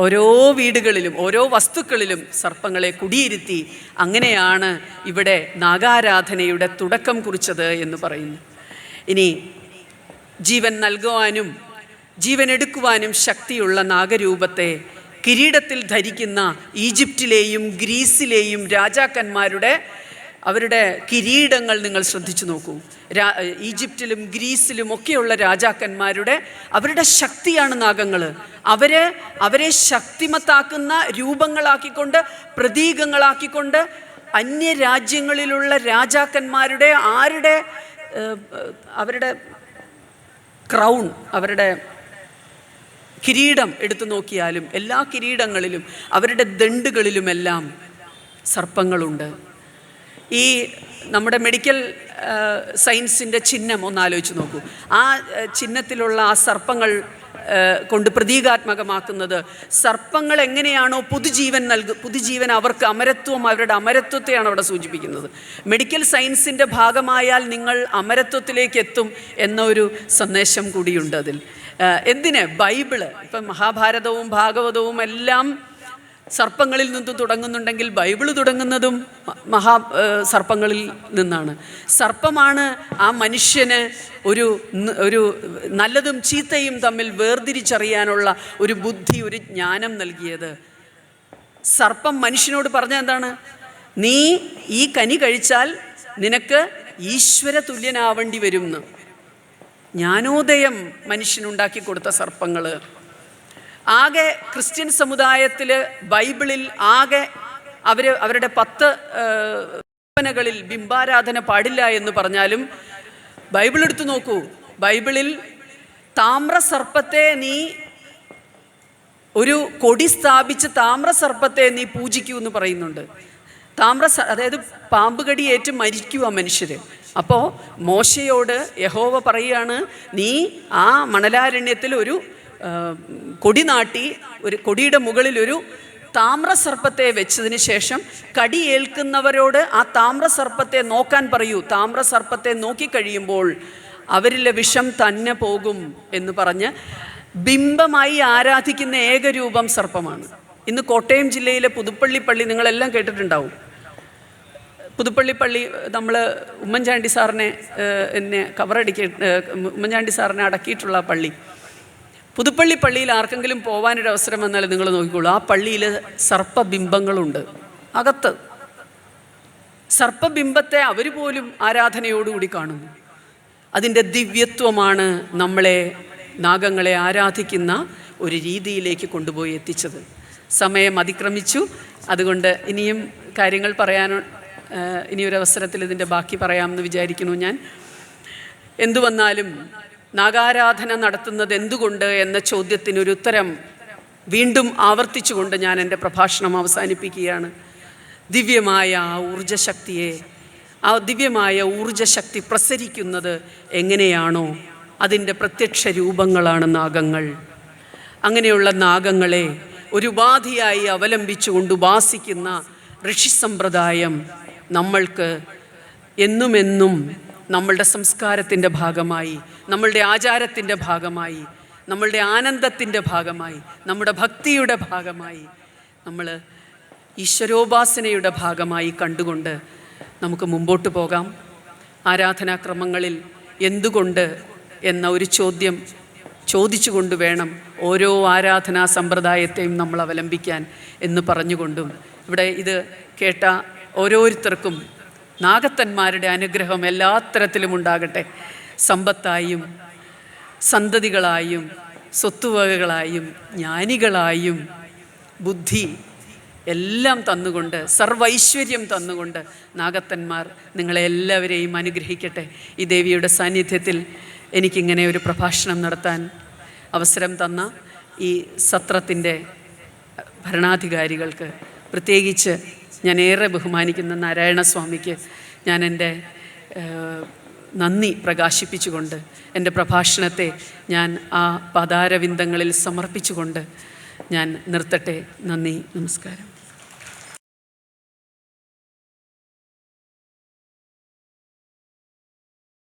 ഓരോ വീടുകളിലും ഓരോ വസ്തുക്കളിലും സർപ്പങ്ങളെ കുടിയിരുത്തി. അങ്ങനെയാണ് ഇവിടെ നാഗാരാധനയുടെ തുടക്കം കുറിച്ചത് എന്ന് പറയുന്നു. ഇനി ജീവൻ നൽകുവാനും ജീവൻ എടുക്കുവാനും ശക്തിയുള്ള നാഗരൂപത്തെ കിരീടത്തിൽ ധരിക്കുന്ന ഈജിപ്തിലെയും ഗ്രീസിലെയും രാജാക്കന്മാരുടെ അവരുടെ കിരീടങ്ങൾ നിങ്ങൾ ശ്രദ്ധിച്ചു നോക്കൂ. ഈജിപ്തിലും ഗ്രീസിലും ഒക്കെയുള്ള രാജാക്കന്മാരുടെ അവരുടെ ശക്തിയാണ് നാഗങ്ങൾ. അവരെ ശക്തിമത്താക്കുന്ന രൂപങ്ങളാക്കിക്കൊണ്ട് പ്രതീകങ്ങളാക്കിക്കൊണ്ട് അന്യരാജ്യങ്ങളിലുള്ള രാജാക്കന്മാരുടെ അവരുടെ ക്രൗൺ അവരുടെ കിരീടം എടുത്തു നോക്കിയാലും എല്ലാ കിരീടങ്ങളിലും അവരുടെ ദണ്ടുകളിലുമെല്ലാം സർപ്പങ്ങളുണ്ട്. ഈ നമ്മുടെ മെഡിക്കൽ സയൻസിൻ്റെ ചിഹ്നം ഒന്നാലോചിച്ച് നോക്കൂ. ആ ചിഹ്നത്തിലുള്ള ആ സർപ്പങ്ങൾ കൊണ്ട് പ്രതീകാത്മകമാക്കുന്നത് സർപ്പങ്ങൾ എങ്ങനെയാണോ പുതുജീവൻ അവർക്ക് അവരുടെ അമരത്വത്തെയാണ് അവിടെ സൂചിപ്പിക്കുന്നത്. മെഡിക്കൽ സയൻസിൻ്റെ ഭാഗമായാൽ നിങ്ങൾ അമരത്വത്തിലേക്ക് എത്തും എന്നൊരു സന്ദേശം കൂടിയുണ്ട് അതിൽ. എന്തിന്? ബൈബിള് ഇപ്പം മഹാഭാരതവും ഭാഗവതവും എല്ലാം സർപ്പങ്ങളിൽ നിന്ന് തുടങ്ങുന്നുണ്ടെങ്കിൽ ബൈബിള് തുടങ്ങുന്നതും സർപ്പങ്ങളിൽ നിന്നാണ്. സർപ്പമാണ് ആ മനുഷ്യന് ഒരു നല്ലതും ചീത്തയും തമ്മിൽ വേർതിരിച്ചറിയാനുള്ള ഒരു ബുദ്ധി, ഒരു ജ്ഞാനം നൽകിയത്. സർപ്പം മനുഷ്യനോട് പറഞ്ഞ എന്താണ്? നീ ഈ കനി കഴിച്ചാൽ നിനക്ക് ഈശ്വര തുല്യനാവേണ്ടി വരും എന്ന്. ജ്ഞാനോദയം മനുഷ്യനുണ്ടാക്കി കൊടുത്ത സർപ്പങ്ങൾ. ആകെ ക്രിസ്ത്യൻ സമുദായത്തിൽ ബൈബിളിൽ ആകെ അവരുടെ 10 കൽപ്പനകളിൽ ബിംബാരാധന പാടില്ല എന്ന് പറഞ്ഞാലും ബൈബിൾ എടുത്തു നോക്കൂ. ബൈബിളിൽ താമ്രസർപ്പത്തെ നീ ഒരു കൊടി സ്ഥാപിച്ച് താമ്രസർപ്പത്തെ നീ പൂജിക്കൂ എന്ന് പറയുന്നുണ്ട്. അതായത് പാമ്പ് കടിയേറ്റ് മരിക്കുക മനുഷ്യർ. അപ്പോൾ മോശയോട് യഹോവ പറയുകയാണ്, നീ ആ മണലാരണ്യത്തിൽ ഒരു കൊടി നാട്ടി ഒരു കൊടിയുടെ മുകളിൽ ഒരു താമ്രസർപ്പത്തെ വെച്ചതിന് ശേഷം കടിയേൽക്കുന്നവരോട് ആ താമ്രസർപ്പത്തെ നോക്കാൻ പറയൂ. താമ്രസർപ്പത്തെ നോക്കിക്കഴിയുമ്പോൾ അവരിലെ വിഷം തന്നെ പോകും എന്ന് പറഞ്ഞ് ബിംബമായി ആരാധിക്കുന്ന ഏകരൂപം സർപ്പമാണ്. ഇന്ന് കോട്ടയം ജില്ലയിലെ പുതുപ്പള്ളി പള്ളി നിങ്ങളെല്ലാം കേട്ടിട്ടുണ്ടാവും. പുതുപ്പള്ളി പള്ളി നമ്മൾ ഉമ്മൻചാണ്ടി സാറിനെ ഉമ്മൻചാണ്ടി സാറിനെ അടക്കിയിട്ടുള്ള പള്ളി. പുതുപ്പള്ളി പള്ളിയിൽ ആർക്കെങ്കിലും പോകാനൊരു അവസരം വന്നാൽ നിങ്ങൾ നോക്കിക്കോളൂ, ആ പള്ളിയിൽ സർപ്പബിംബങ്ങളുണ്ട് അകത്ത്. സർപ്പബിംബത്തെ അവർ പോലും ആരാധനയോടുകൂടി കാണുന്നു. അതിൻ്റെ ദിവ്യത്വമാണ് നാഗങ്ങളെ ആരാധിക്കുന്ന ഒരു രീതിയിലേക്ക് കൊണ്ടുപോയി എത്തിച്ചത്. സമയം അതിക്രമിച്ചു. അതുകൊണ്ട് ഇനിയും കാര്യങ്ങൾ ഇനിയൊരവസരത്തിൽ ഇതിൻ്റെ ബാക്കി പറയാമെന്ന് വിചാരിക്കുന്നു ഞാൻ. എന്തു വന്നാലും നാഗാരാധന നടത്തുന്നത് എന്തുകൊണ്ട് എന്ന ചോദ്യത്തിനൊരു ഉത്തരം വീണ്ടും ആവർത്തിച്ചുകൊണ്ട് ഞാൻ എൻ്റെ പ്രഭാഷണം അവസാനിപ്പിക്കുകയാണ്. ദിവ്യമായ ഊർജ്ജശക്തി പ്രസരിക്കുന്നത് എങ്ങനെയാണോ അതിൻ്റെ പ്രത്യക്ഷ രൂപങ്ങളാണ് നാഗങ്ങൾ. അങ്ങനെയുള്ള നാഗങ്ങളെ ഒരു ഉപാധിയായി അവലംബിച്ചുകൊണ്ട് ഉപാസിക്കുന്ന ഋഷി സമ്പ്രദായം നമ്മൾക്ക് എന്നുമെന്നും നമ്മളുടെ സംസ്കാരത്തിൻ്റെ ഭാഗമായി, നമ്മളുടെ ആചാരത്തിൻ്റെ ഭാഗമായി, നമ്മളുടെ ആനന്ദത്തിൻ്റെ ഭാഗമായി, നമ്മുടെ ഭക്തിയുടെ ഭാഗമായി, നമ്മൾ ഈശ്വരോപാസനയുടെ ഭാഗമായി കണ്ടുകൊണ്ട് നമുക്ക് മുമ്പോട്ട് പോകാം. ആരാധനാക്രമങ്ങളിൽ എന്തുകൊണ്ട് എന്ന ഒരു ചോദ്യം ചോദിച്ചുകൊണ്ട് വേണം ഓരോ ആരാധനാ സമ്പ്രദായത്തെയും നമ്മൾ അവലംബിക്കാൻ എന്ന് പറഞ്ഞുകൊണ്ടും ഇവിടെ ഇത് കേട്ട ഓരോരുത്തർക്കും നാഗത്തന്മാരുടെ അനുഗ്രഹം എല്ലാ തരത്തിലും ഉണ്ടാകട്ടെ. സമ്പത്തായും സന്തതികളായും സ്വത്തുവകകളായും ജ്ഞാനികളായും ബുദ്ധി എല്ലാം തന്നുകൊണ്ട് സർവൈശ്വര്യം തന്നുകൊണ്ട് നാഗത്തന്മാർ നിങ്ങളെ എല്ലാവരെയും അനുഗ്രഹിക്കട്ടെ. ഈ ദേവിയുടെ സാന്നിധ്യത്തിൽ എനിക്കിങ്ങനെ ഒരു പ്രഭാഷണം നടത്താൻ അവസരം തന്ന ഈ സത്രത്തിൻ്റെ ഭരണാധികാരികൾക്ക്, പ്രത്യേകിച്ച് ഞാൻ ഏറെ ബഹുമാനിക്കുന്ന നാരായണസ്വാമിക്ക് ഞാൻ എൻ്റെ നന്ദി പ്രകാശിപ്പിച്ചുകൊണ്ട് എൻ്റെ പ്രഭാഷണത്തെ ഞാൻ ആ പാതാരവിന്ദങ്ങളിൽ സമർപ്പിച്ചുകൊണ്ട് ഞാൻ നിർത്തട്ടെ. നന്ദി, നമസ്കാരം.